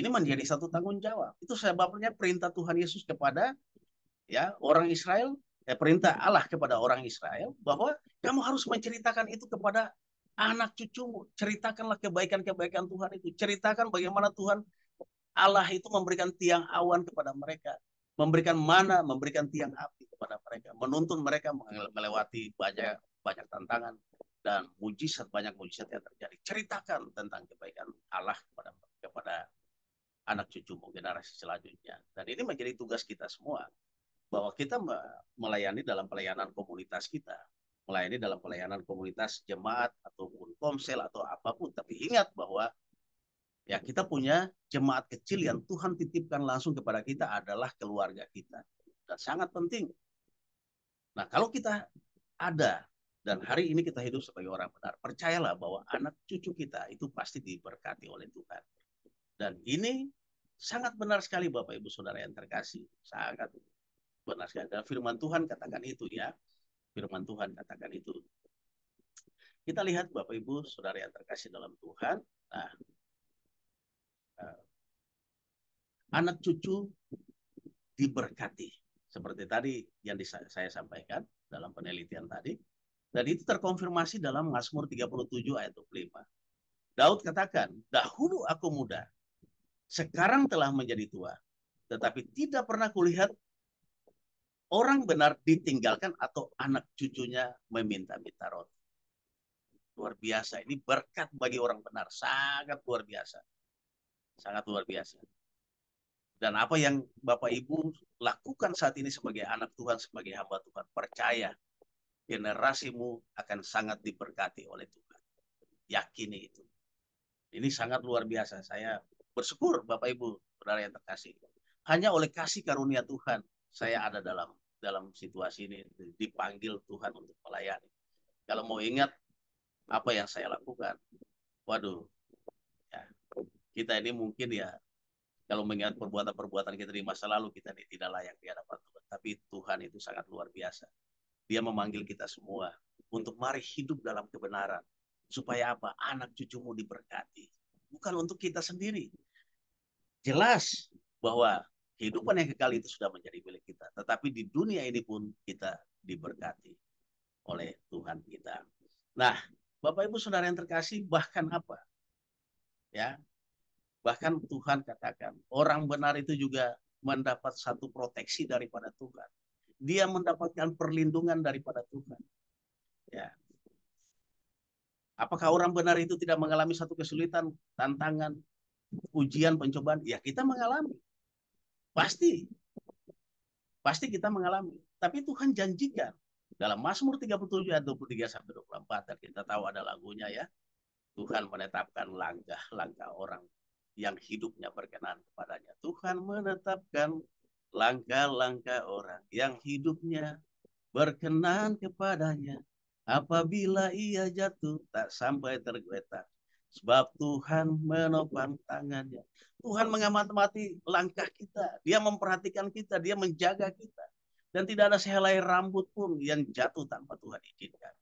Ini menjadi satu tanggung jawab. Itu sebabnya perintah Tuhan Yesus kepada ya orang Israel, perintah Allah kepada orang Israel, bahwa kamu harus menceritakan itu kepada anak cucumu. Ceritakanlah kebaikan-kebaikan Tuhan itu. Ceritakan bagaimana Tuhan Allah itu memberikan tiang awan kepada mereka, memberikan mana, memberikan tiang api kepada mereka, menuntun mereka melewati banyak tantangan dan banyak mujizat yang terjadi. Ceritakan tentang kebaikan Allah kepada anak cucumu, generasi selanjutnya. Dan ini menjadi tugas kita semua, bahwa kita melayani dalam pelayanan komunitas kita, melayani dalam pelayanan komunitas jemaat ataupun komsel atau apapun. Tapi ingat bahwa ya kita punya jemaat kecil yang Tuhan titipkan langsung kepada kita adalah keluarga kita. Dan sangat penting. Nah, kalau kita ada dan hari ini kita hidup sebagai orang benar, percayalah bahwa anak cucu kita itu pasti diberkati oleh Tuhan. Dan ini sangat benar sekali Bapak Ibu Saudara yang terkasih. Sangat benar sekali. Dan firman Tuhan katakan itu ya. Firman Tuhan katakan itu. Kita lihat Bapak Ibu Saudara yang terkasih dalam Tuhan. Nah, anak cucu diberkati. Seperti tadi yang saya sampaikan dalam penelitian tadi. Dan itu terkonfirmasi dalam Mazmur 37 ayat 25. Daud katakan, dahulu aku muda, sekarang telah menjadi tua. Tetapi tidak pernah kulihat orang benar ditinggalkan atau anak cucunya meminta-minta roti. Luar biasa. Ini berkat bagi orang benar. Sangat luar biasa. Sangat luar biasa. Dan apa yang Bapak Ibu lakukan saat ini sebagai anak Tuhan, sebagai hamba Tuhan, percaya generasimu akan sangat diberkati oleh Tuhan. Yakini itu. Ini sangat luar biasa. Saya bersyukur Bapak Ibu, saudara yang terkasih. Hanya oleh kasih karunia Tuhan, saya ada dalam situasi ini, dipanggil Tuhan untuk melayani. Kalau mau ingat apa yang saya lakukan, waduh, ya, kita ini mungkin ya, kalau mengingat perbuatan-perbuatan kita di masa lalu, kita ini tidak layak di hadapan Tuhan. Tapi Tuhan itu sangat luar biasa. Dia memanggil kita semua untuk mari hidup dalam kebenaran. Supaya apa? Anak cucumu diberkati. Bukan untuk kita sendiri. Jelas bahwa kehidupan yang kekal itu sudah menjadi milik kita. Tetapi di dunia ini pun kita diberkati oleh Tuhan kita. Nah, Bapak Ibu Saudara yang terkasih, bahkan apa? Ya, bahkan Tuhan katakan, orang benar itu juga mendapat satu proteksi daripada Tuhan. Dia mendapatkan perlindungan daripada Tuhan. Ya. Apakah orang benar itu tidak mengalami satu kesulitan, tantangan, ujian, pencobaan? Ya, kita mengalami. Pasti. Pasti kita mengalami. Tapi Tuhan janjikan dalam Mazmur 37 ayat 23 sampai 24, dan kita tahu ada lagunya ya. Tuhan menetapkan langkah-langkah orang yang hidupnya berkenan kepadanya. Tuhan menetapkan langkah-langkah orang yang hidupnya berkenan kepadanya. Apabila ia jatuh tak sampai tergeletak. Sebab Tuhan menopang tangannya. Tuhan mengamati langkah kita. Dia memperhatikan kita. Dia menjaga kita. Dan tidak ada sehelai rambut pun yang jatuh tanpa Tuhan izinkan.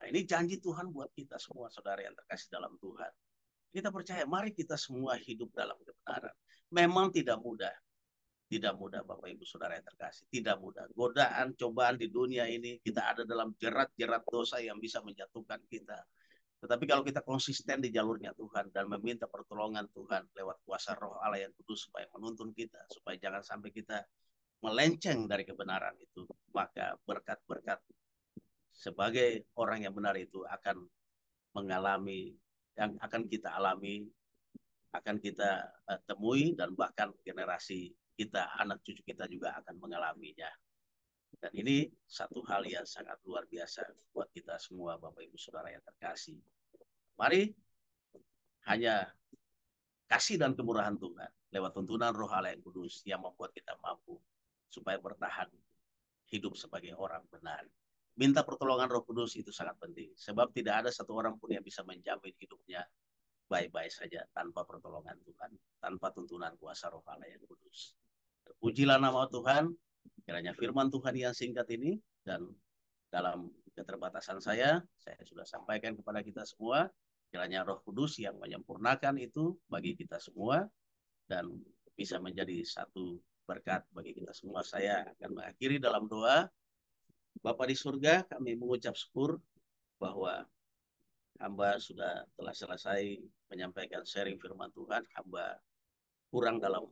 Nah, ini janji Tuhan buat kita semua, saudara yang terkasih dalam Tuhan. Kita percaya, mari kita semua hidup dalam kebenaran. Memang tidak mudah. Tidak mudah, Bapak Ibu Saudara yang terkasih. Tidak mudah. Godaan, cobaan di dunia ini, kita ada dalam jerat-jerat dosa yang bisa menjatuhkan kita. Tetapi kalau kita konsisten di jalurnya Tuhan dan meminta pertolongan Tuhan lewat kuasa Roh Allah yang kudus supaya menuntun kita, supaya jangan sampai kita melenceng dari kebenaran itu, maka berkat-berkat sebagai orang yang benar itu akan mengalami, yang akan kita alami, akan kita temui, dan bahkan generasi kita, anak cucu kita juga akan mengalaminya. Dan ini satu hal yang sangat luar biasa buat kita semua, Bapak Ibu Saudara yang terkasih. Mari hanya kasih dan kemurahan Tuhan lewat tuntunan Roh Allah yang kudus yang membuat kita mampu supaya bertahan hidup sebagai orang benar. Minta pertolongan Roh Kudus itu sangat penting, sebab tidak ada satu orang pun yang bisa menjamin hidupnya baik-baik saja tanpa pertolongan Tuhan, tanpa tuntunan kuasa Roh Allah yang kudus. Terpujilah nama Tuhan. Kiranya firman Tuhan yang singkat ini dan dalam keterbatasan saya sudah sampaikan kepada kita semua. Kiranya Roh Kudus yang menyempurnakan itu bagi kita semua dan bisa menjadi satu berkat bagi kita semua. Saya akan mengakhiri dalam doa. Bapa di surga, kami mengucap syukur bahwa hamba telah selesai menyampaikan sharing firman Tuhan. Hamba kurang dalam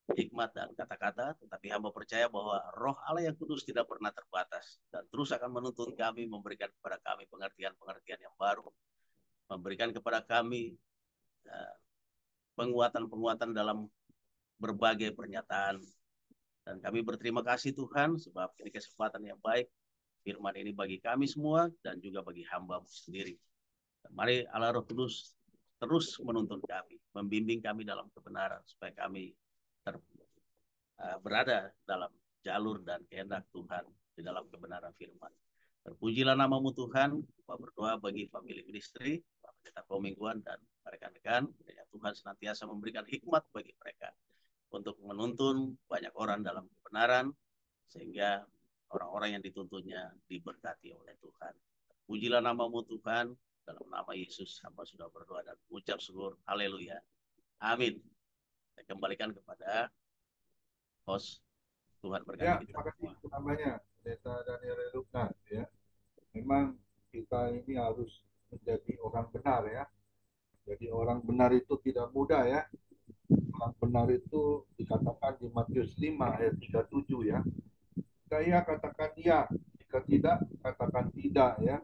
hikmat dan kata-kata, tetapi hamba percaya bahwa Roh Allah yang kudus tidak pernah terbatas dan terus akan menuntun kami, memberikan kepada kami pengertian-pengertian yang baru, memberikan kepada kami penguatan-penguatan dalam berbagai pernyataan. Dan kami berterima kasih Tuhan sebab ini kesempatan yang baik, firman ini bagi kami semua dan juga bagi hamba-Mu sendiri. Dan mari Allah Roh Kudus terus menuntun kami, membimbing kami dalam kebenaran supaya kami berada dalam jalur dan kehendak Tuhan di dalam kebenaran firman. Terpujilah nama-Mu Tuhan. Bapak berdoa bagi family ministry, Bapak Pendeta Komingguan dan rekan-rekan. Tuhan senantiasa memberikan hikmat bagi mereka untuk menuntun banyak orang dalam kebenaran, sehingga orang-orang yang dituntunnya diberkati oleh Tuhan. Pujilah nama-Mu Tuhan, dalam nama Yesus hamba sudah berdoa dan ucap syukur. Haleluya. Amin. Saya kembalikan kepada host. Tuhan Ya, berkati kita terima kasih semua. namanya Pendeta Daniel Lukas ya. Memang kita ini harus menjadi orang benar ya. Jadi orang benar itu tidak mudah ya. Orang benar itu dikatakan di Matius 5 ayat 37 ya. Jika iya katakan iya, jika tidak katakan tidak ya.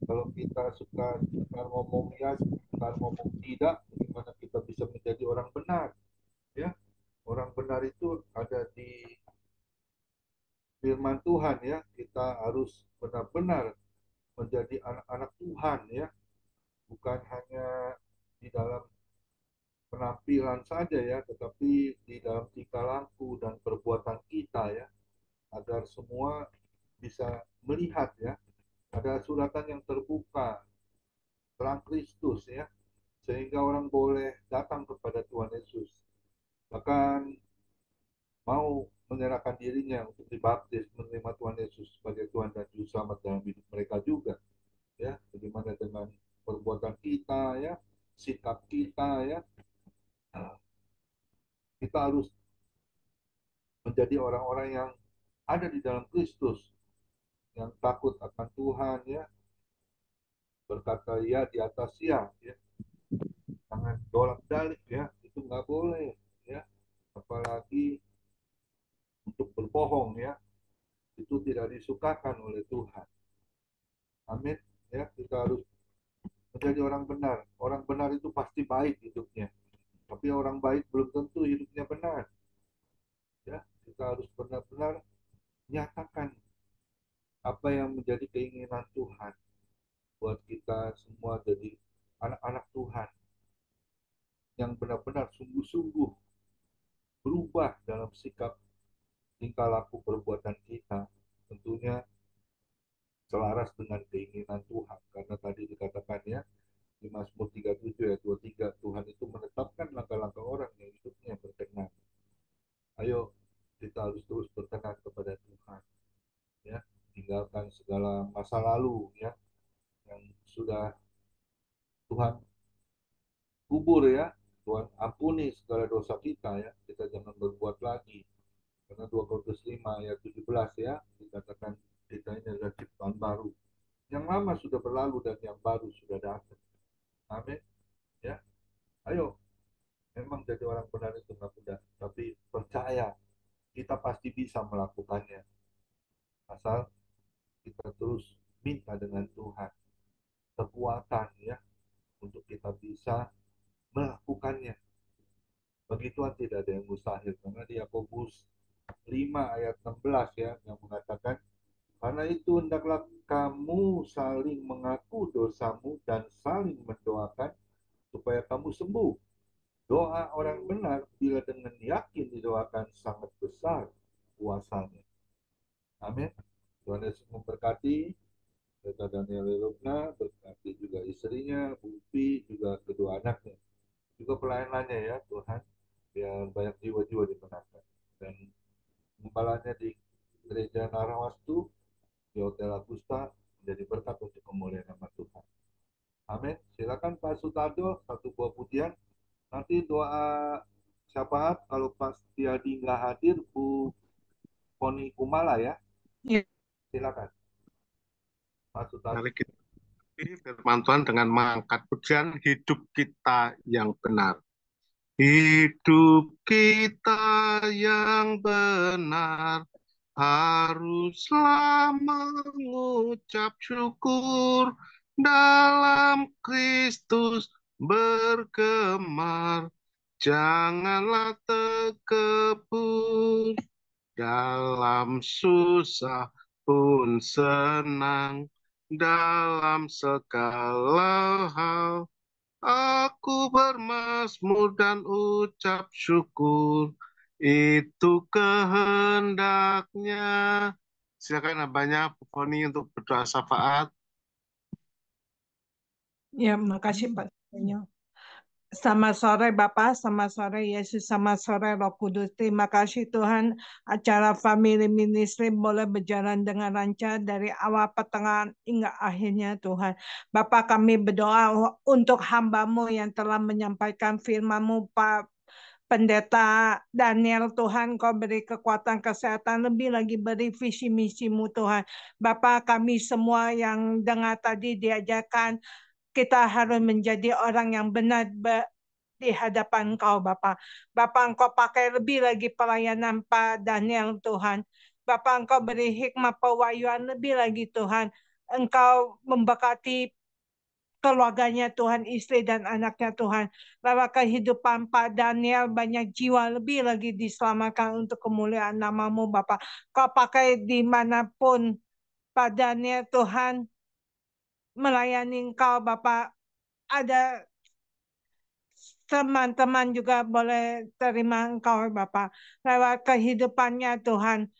Kalau kita suka ngomong ya, suka ngomong tidak, bagaimana kita bisa menjadi orang benar ya. Orang benar itu ada di firman Tuhan ya. Kita harus benar-benar menjadi anak-anak Tuhan ya. Bukan hanya di dalam penampilan saja ya, tetapi di dalam tingkah laku dan perbuatan kita ya, agar semua bisa melihat ya, ada suratan yang terbuka terang Kristus ya, sehingga orang boleh datang kepada Tuhan Yesus, bahkan mau menyerahkan dirinya untuk dibaptis, menerima Tuhan Yesus sebagai Tuhan dan Juru Selamat dalam hidup mereka juga ya. Bagaimana dengan perbuatan kita ya, sikap kita ya, kita harus menjadi orang-orang yang ada di dalam Kristus, yang takut akan Tuhan ya, berkata ya di atas ya, ya. Jangan dolak-dalik ya, itu nggak boleh ya, apalagi untuk berbohong ya, itu tidak disukakan oleh Tuhan. Amin ya, kita harus menjadi orang benar. Orang benar itu pasti baik hidupnya, tapi orang baik belum tentu hidupnya benar ya. Kita harus benar-benar nyatakan apa yang menjadi keinginan Tuhan buat kita semua jadi anak-anak Tuhan yang benar-benar sungguh-sungguh berubah dalam sikap tingkah laku perbuatan kita, tentunya selaras dengan keinginan Tuhan, karena tadi dikatakan ya di Mazmur 37 ayat 23, Tuhan itu menetapkan langkah-langkah orang yang hidupnya berkenan. Ayo kita harus terus berkenan kepada Tuhan ya, tinggalkan segala masa lalu ya yang sudah Tuhan kubur ya. Tuhan ampuni segala dosa kita ya, kita jangan berbuat lagi, karena 2 Korintus 5 ayat 17 ya dikatakan kita ini adalah ciptaan baru, yang lama sudah berlalu dan yang baru sudah datang. Amin ya. Ayo, memang jadi orang benar itu nggak mudah, tapi percaya kita pasti bisa melakukannya, asal kita terus minta dengan Tuhan kekuatan ya, untuk kita bisa melakukannya. Bagi Tuhan tidak ada yang mustahil, karena di Yakobus 5 ayat 16 ya yang mengatakan, karena itu hendaklah kamu saling mengaku dosamu dan saling mendoakan supaya kamu sembuh. Doa orang benar bila dengan yakin didoakan sangat besar kuasanya. Amin. Tuhan Yesus memberkati Dr. Daniel Lelukna, berkati juga istrinya, Bupi, juga kedua anaknya, juga pelayanannya ya Tuhan, biar banyak jiwa-jiwa dimenangkan. Dan gembalanya di gereja Narawastu, di Hotel Agusta, menjadi berkat untuk kemuliaan nama Tuhan. Amin. Silakan Pak Sutardo, satu buah pujian. Nanti doa syafaat kalau Pak Setiadi nggak hadir, Bu Poni Kumala ya. Ya. Silakan Pak Sutardo. Mari kita firman Tuhan dengan mengangkat pujian hidup kita yang benar. Hidup kita yang benar haruslah mengucap syukur, dalam Kristus bergemar, janganlah terkebur, dalam susah pun senang, dalam segala hal aku bermazmur dan ucap syukur, itu kehendaknya. Silakan abahnya Bu Foni untuk berdoa syafaat. Ya, makasih Pak. Selamat sore Bapak, selamat sore Yesus, selamat sore Roh Kudus. Terima kasih Tuhan, acara Family Ministry boleh berjalan dengan lancar dari awal pertengahan hingga akhirnya Tuhan. Bapak, kami berdoa untuk hamba-Mu yang telah menyampaikan firman-Mu, Pak Pendeta Daniel. Tuhan, Kau beri kekuatan kesehatan, lebih lagi beri visi misi-Mu Tuhan. Bapak, kami semua yang dengar tadi diajarkan kita harus menjadi orang yang benar di hadapan Engkau, Bapak. Bapak, Engkau pakai lebih lagi pelayanan Pak Daniel, Tuhan. Bapak, Engkau beri hikmah pewahyuan lebih lagi, Tuhan. Engkau memberkati keluarganya, Tuhan, istri dan anaknya, Tuhan. Lewat kehidupan Pak Daniel, banyak jiwa lebih lagi diselamatkan untuk kemuliaan nama-Mu, Bapak. Kau pakai dimanapun Pak Daniel, Tuhan, melayani Engkau, Bapak. Ada teman-teman juga boleh terima Engkau Bapa lewat kehidupannya Tuhan.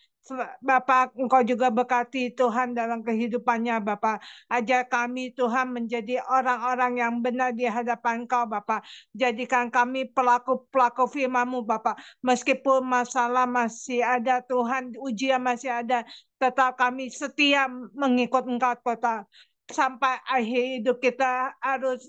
Bapak, Engkau juga berkati Tuhan dalam kehidupannya Bapak. Ajar kami Tuhan menjadi orang-orang yang benar di hadapan Engkau Bapak. Jadikan kami pelaku-pelaku firman-Mu Bapak. Meskipun masalah masih ada Tuhan, ujian masih ada, tetap kami setia mengikut Engkau total. Sampai akhir hidup kita harus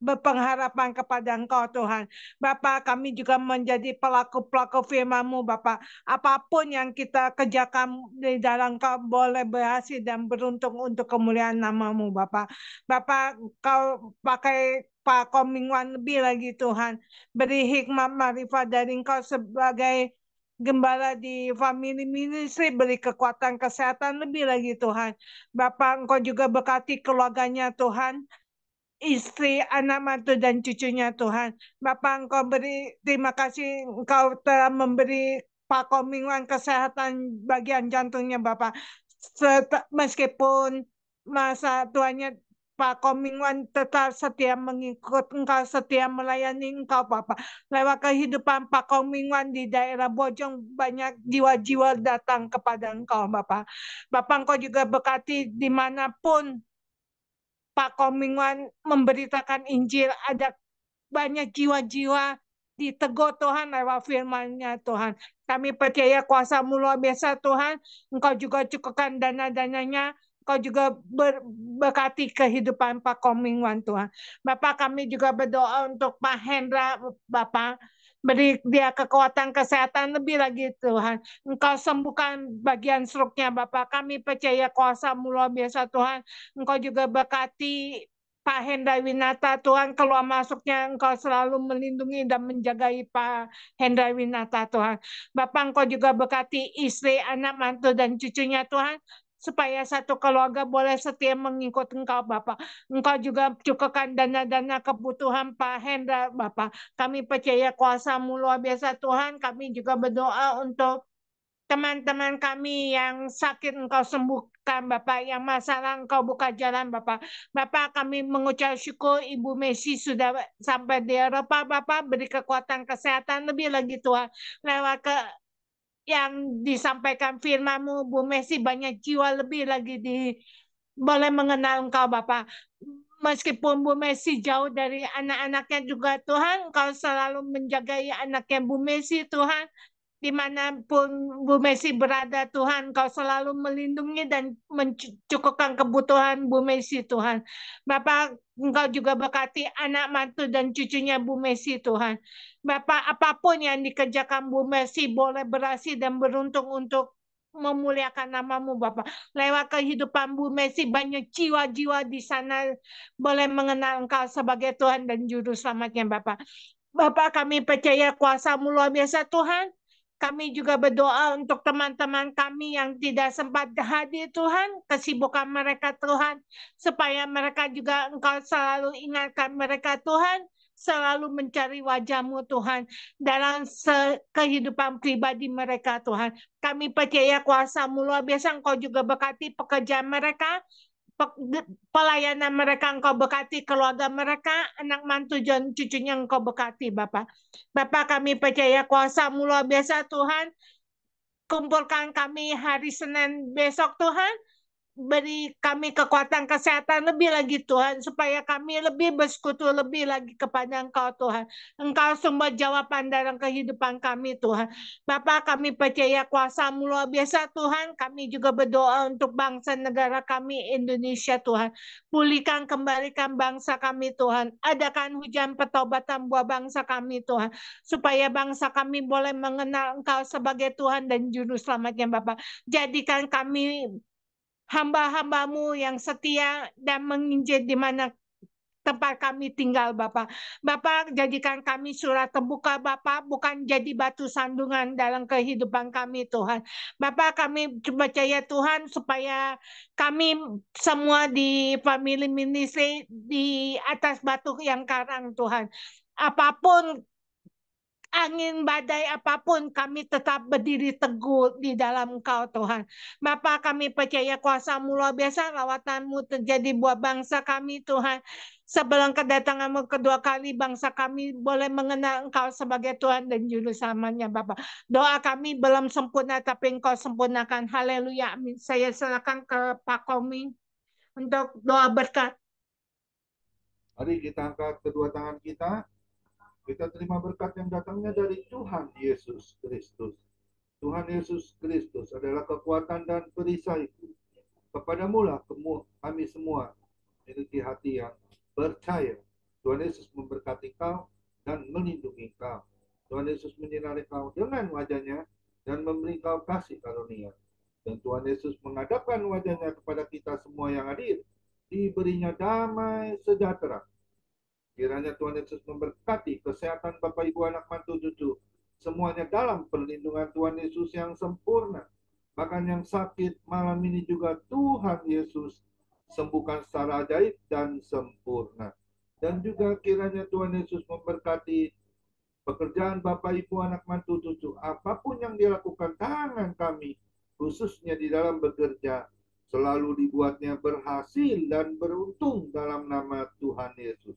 berpengharapan kepada Engkau Tuhan. Bapak, kami juga menjadi pelaku-pelaku firman-Mu Bapak. Apapun yang kita kerjakan di dalam Engkau boleh berhasil dan beruntung untuk kemuliaan nama-Mu Bapak. Bapak, Kau pakai Pak Komingwan lebih lagi Tuhan. Beri hikmat marifat dari Engkau sebagai gembala di family ministry, beri kekuatan kesehatan lebih lagi Tuhan. Bapak, Engkau juga berkati keluarganya Tuhan, istri, anak mantu dan cucunya Tuhan. Bapak, Engkau beri terima kasih Engkau telah memberi Pak Komingwan kesehatan bagian jantungnya Bapak. Meskipun masa tuanya Pak Komingwan tetap setia mengikut Engkau, setia melayani Engkau Bapak. Lewat kehidupan Pak Komingwan di daerah Bojong, banyak jiwa-jiwa datang kepada Engkau Bapak. Bapak, Engkau juga berkati dimanapun Pak Komingwan memberitakan Injil, ada banyak jiwa-jiwa ditegur Tuhan lewat firman-Nya Tuhan. Kami percaya kuasa-Mu luar biasa Tuhan. Engkau juga cukupkan dana-dananya. Engkau juga berkati kehidupan Pak Komingwan Tuhan. Bapak, kami juga berdoa untuk Pak Hendra Bapak. Beri dia kekuatan kesehatan lebih lagi Tuhan. Engkau sembuhkan bagian stroke-nya Bapak. Kami percaya kuasa-Mu luar biasa Tuhan. Engkau juga berkati Pak Hendra Winata Tuhan, keluar masuknya Engkau selalu melindungi dan menjagai Pak Hendra Winata Tuhan. Bapak, Engkau juga berkati istri, anak mantu dan cucunya Tuhan, supaya satu keluarga boleh setia mengikut Engkau Bapak. Engkau juga cukupkan dana-dana kebutuhan Pak Hendra Bapak. Kami percaya kuasa-Mu luar biasa Tuhan. Kami juga berdoa untuk teman-teman kami yang sakit Engkau sembuhkan Bapak, yang masalah Engkau buka jalan Bapak. Bapak, kami mengucap syukur Ibu Messi sudah sampai di Eropa Bapak, beri kekuatan kesehatan lebih lagi Tuhan. Lewat yang disampaikan firman-Mu Bu Messi, banyak jiwa lebih lagi boleh mengenal Engkau Bapak. Meskipun Bu Messi jauh dari anak-anaknya juga Tuhan, Engkau selalu menjagai anaknya Bu Messi Tuhan. Dimanapun Bu Messi berada Tuhan, Kau selalu melindungi dan mencukupkan kebutuhan Bu Messi Tuhan. Bapak, Engkau juga berkati anak mantu dan cucunya Bu Messi Tuhan. Bapak, apapun yang dikerjakan Bu Messi boleh berhasil dan beruntung untuk memuliakan nama-Mu Bapak. Lewat kehidupan Bu Messi, banyak jiwa-jiwa di sana boleh mengenal Engkau sebagai Tuhan dan Juru Selamatnya Bapak. Bapak, kami percaya kuasa-Mu luar biasa Tuhan. Kami juga berdoa untuk teman-teman kami yang tidak sempat hadir Tuhan, kesibukan mereka Tuhan, supaya mereka juga Engkau selalu ingatkan mereka Tuhan, selalu mencari wajah-Mu Tuhan, dalam kehidupan pribadi mereka Tuhan. Kami percaya kuasa-Mu luar biasa, Engkau juga berkati pekerjaan mereka, pelayanan mereka Engkau berkati, keluarga mereka, anak mantu dan cucunya Engkau berkati Bapak. Bapak, kami percaya kuasa-Mu luar biasa Tuhan. Kumpulkan kami hari Senin besok Tuhan. Beri kami kekuatan kesehatan lebih lagi Tuhan, supaya kami lebih bersekutu lebih lagi kepada Engkau Tuhan. Engkau sumber jawaban dalam kehidupan kami Tuhan. Bapak, kami percaya kuasa-Mu luar biasa Tuhan. Kami juga berdoa untuk bangsa negara kami Indonesia Tuhan. Pulihkan kembalikan bangsa kami Tuhan. Adakan hujan pertobatan buat bangsa kami Tuhan, supaya bangsa kami boleh mengenal Engkau sebagai Tuhan dan Juru Selamatnya Bapak. Jadikan kami hamba-hamba-Mu yang setia dan menginjil di mana tempat kami tinggal Bapak. Bapak, jadikan kami surat terbuka Bapak, bukan jadi batu sandungan dalam kehidupan kami Tuhan. Bapak, kami percaya Tuhan supaya kami semua di family ministry di atas batu yang karang Tuhan. Apapun angin badai apapun, kami tetap berdiri teguh di dalam Engkau Tuhan. Bapa, kami percaya kuasa-Mu luar biasa, lawatan-Mu terjadi buat bangsa kami Tuhan. Sebelum kedatangan-Mu kedua kali, bangsa kami boleh mengenal Engkau sebagai Tuhan dan Juru Selamatnya Bapa. Doa kami belum sempurna, tapi Engkau sempurnakan. Haleluya, amin. Saya serahkan ke Pak Komi untuk doa berkat. Mari kita angkat kedua tangan kita. Kita terima berkat yang datangnya dari Tuhan Yesus Kristus. Tuhan Yesus Kristus adalah kekuatan dan perisaiku. Kepadamu lah kami semua memiliki hati yang percaya. Tuhan Yesus memberkati kau dan melindungi kau. Tuhan Yesus menyinari kau dengan wajahnya dan memberi kau kasih karunia. Dan Tuhan Yesus menghadapkan wajahnya kepada kita semua yang hadir. Diberinya damai sejahtera. Kiranya Tuhan Yesus memberkati kesehatan Bapak Ibu anak mantu cucu. Semuanya dalam perlindungan Tuhan Yesus yang sempurna. Bahkan yang sakit malam ini juga Tuhan Yesus sembuhkan secara ajaib dan sempurna. Dan juga kiranya Tuhan Yesus memberkati pekerjaan Bapak Ibu anak mantu cucu. Apapun yang dilakukan tangan kami, khususnya di dalam bekerja, selalu dibuatnya berhasil dan beruntung dalam nama Tuhan Yesus.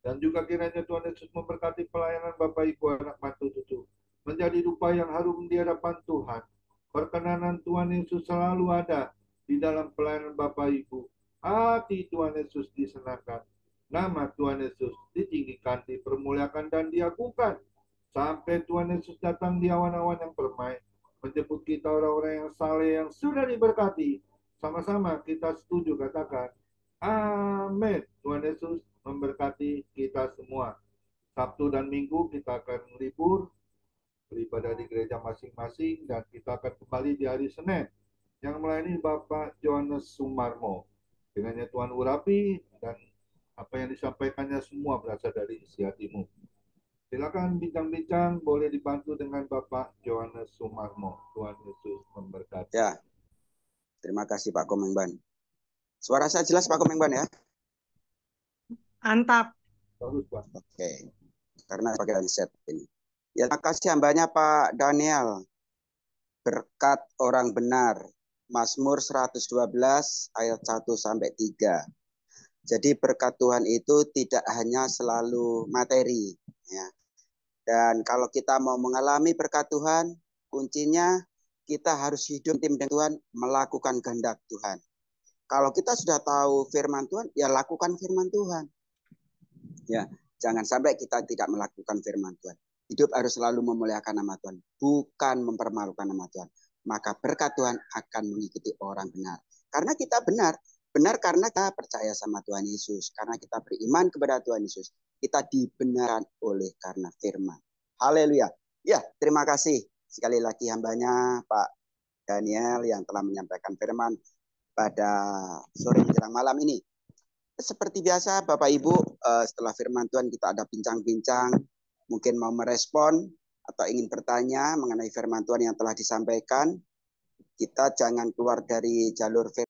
Dan juga kiranya Tuhan Yesus memberkati pelayanan Bapak Ibu anak mantu cucu menjadi rupa yang harum di hadapan Tuhan. Perkenanan Tuhan Yesus selalu ada di dalam pelayanan Bapak Ibu. Hati Tuhan Yesus disenangkan. Nama Tuhan Yesus ditinggikan, dipermuliakan, dan diagungkan. Sampai Tuhan Yesus datang di awan-awan yang permai. Menjemput kita orang-orang yang saleh yang sudah diberkati. Sama-sama kita setuju katakan, amin. Tuhan Yesus memberkati kita semua. Sabtu dan Minggu kita akan libur, beribadah di gereja masing-masing, dan kita akan kembali di hari Senin yang melayani Bapak Johannes Sumarmo. Kiranya Tuhan urapi dan apa yang disampaikannya semua berasal dari isi hatimu. Silakan bincang-bincang, boleh dibantu dengan Bapak Johannes Sumarmo. Tuhan Yesus memberkati. Ya, terima kasih Pak Komengban. Suara saya jelas Pak Komengban ya? Mantap. Bagus, Pak. Oke, karena pakai headset ini. Ya, terima kasih hambanya Pak Daniel. Berkat orang benar. Mazmur 112 ayat 1 sampai 3. Jadi berkat Tuhan itu tidak hanya selalu materi, ya. Dan kalau kita mau mengalami berkat Tuhan, kuncinya kita harus hidup dengan Tuhan, melakukan kehendak Tuhan. Kalau kita sudah tahu firman Tuhan, ya lakukan firman Tuhan. Ya, jangan sampai kita tidak melakukan firman Tuhan. Hidup harus selalu memuliakan nama Tuhan, bukan mempermalukan nama Tuhan. Maka berkat Tuhan akan mengikuti orang benar. Karena kita benar karena kita percaya sama Tuhan Yesus. Karena kita beriman kepada Tuhan Yesus. Kita dibenarkan oleh karena firman. Haleluya. Ya, terima kasih sekali lagi hambanya Pak Daniel yang telah menyampaikan firman pada sore menjelang malam ini. Seperti biasa Bapak Ibu, setelah firman Tuhan kita ada bincang-bincang, mungkin mau merespon atau ingin bertanya mengenai firman Tuhan yang telah disampaikan. Kita jangan keluar dari jalur firman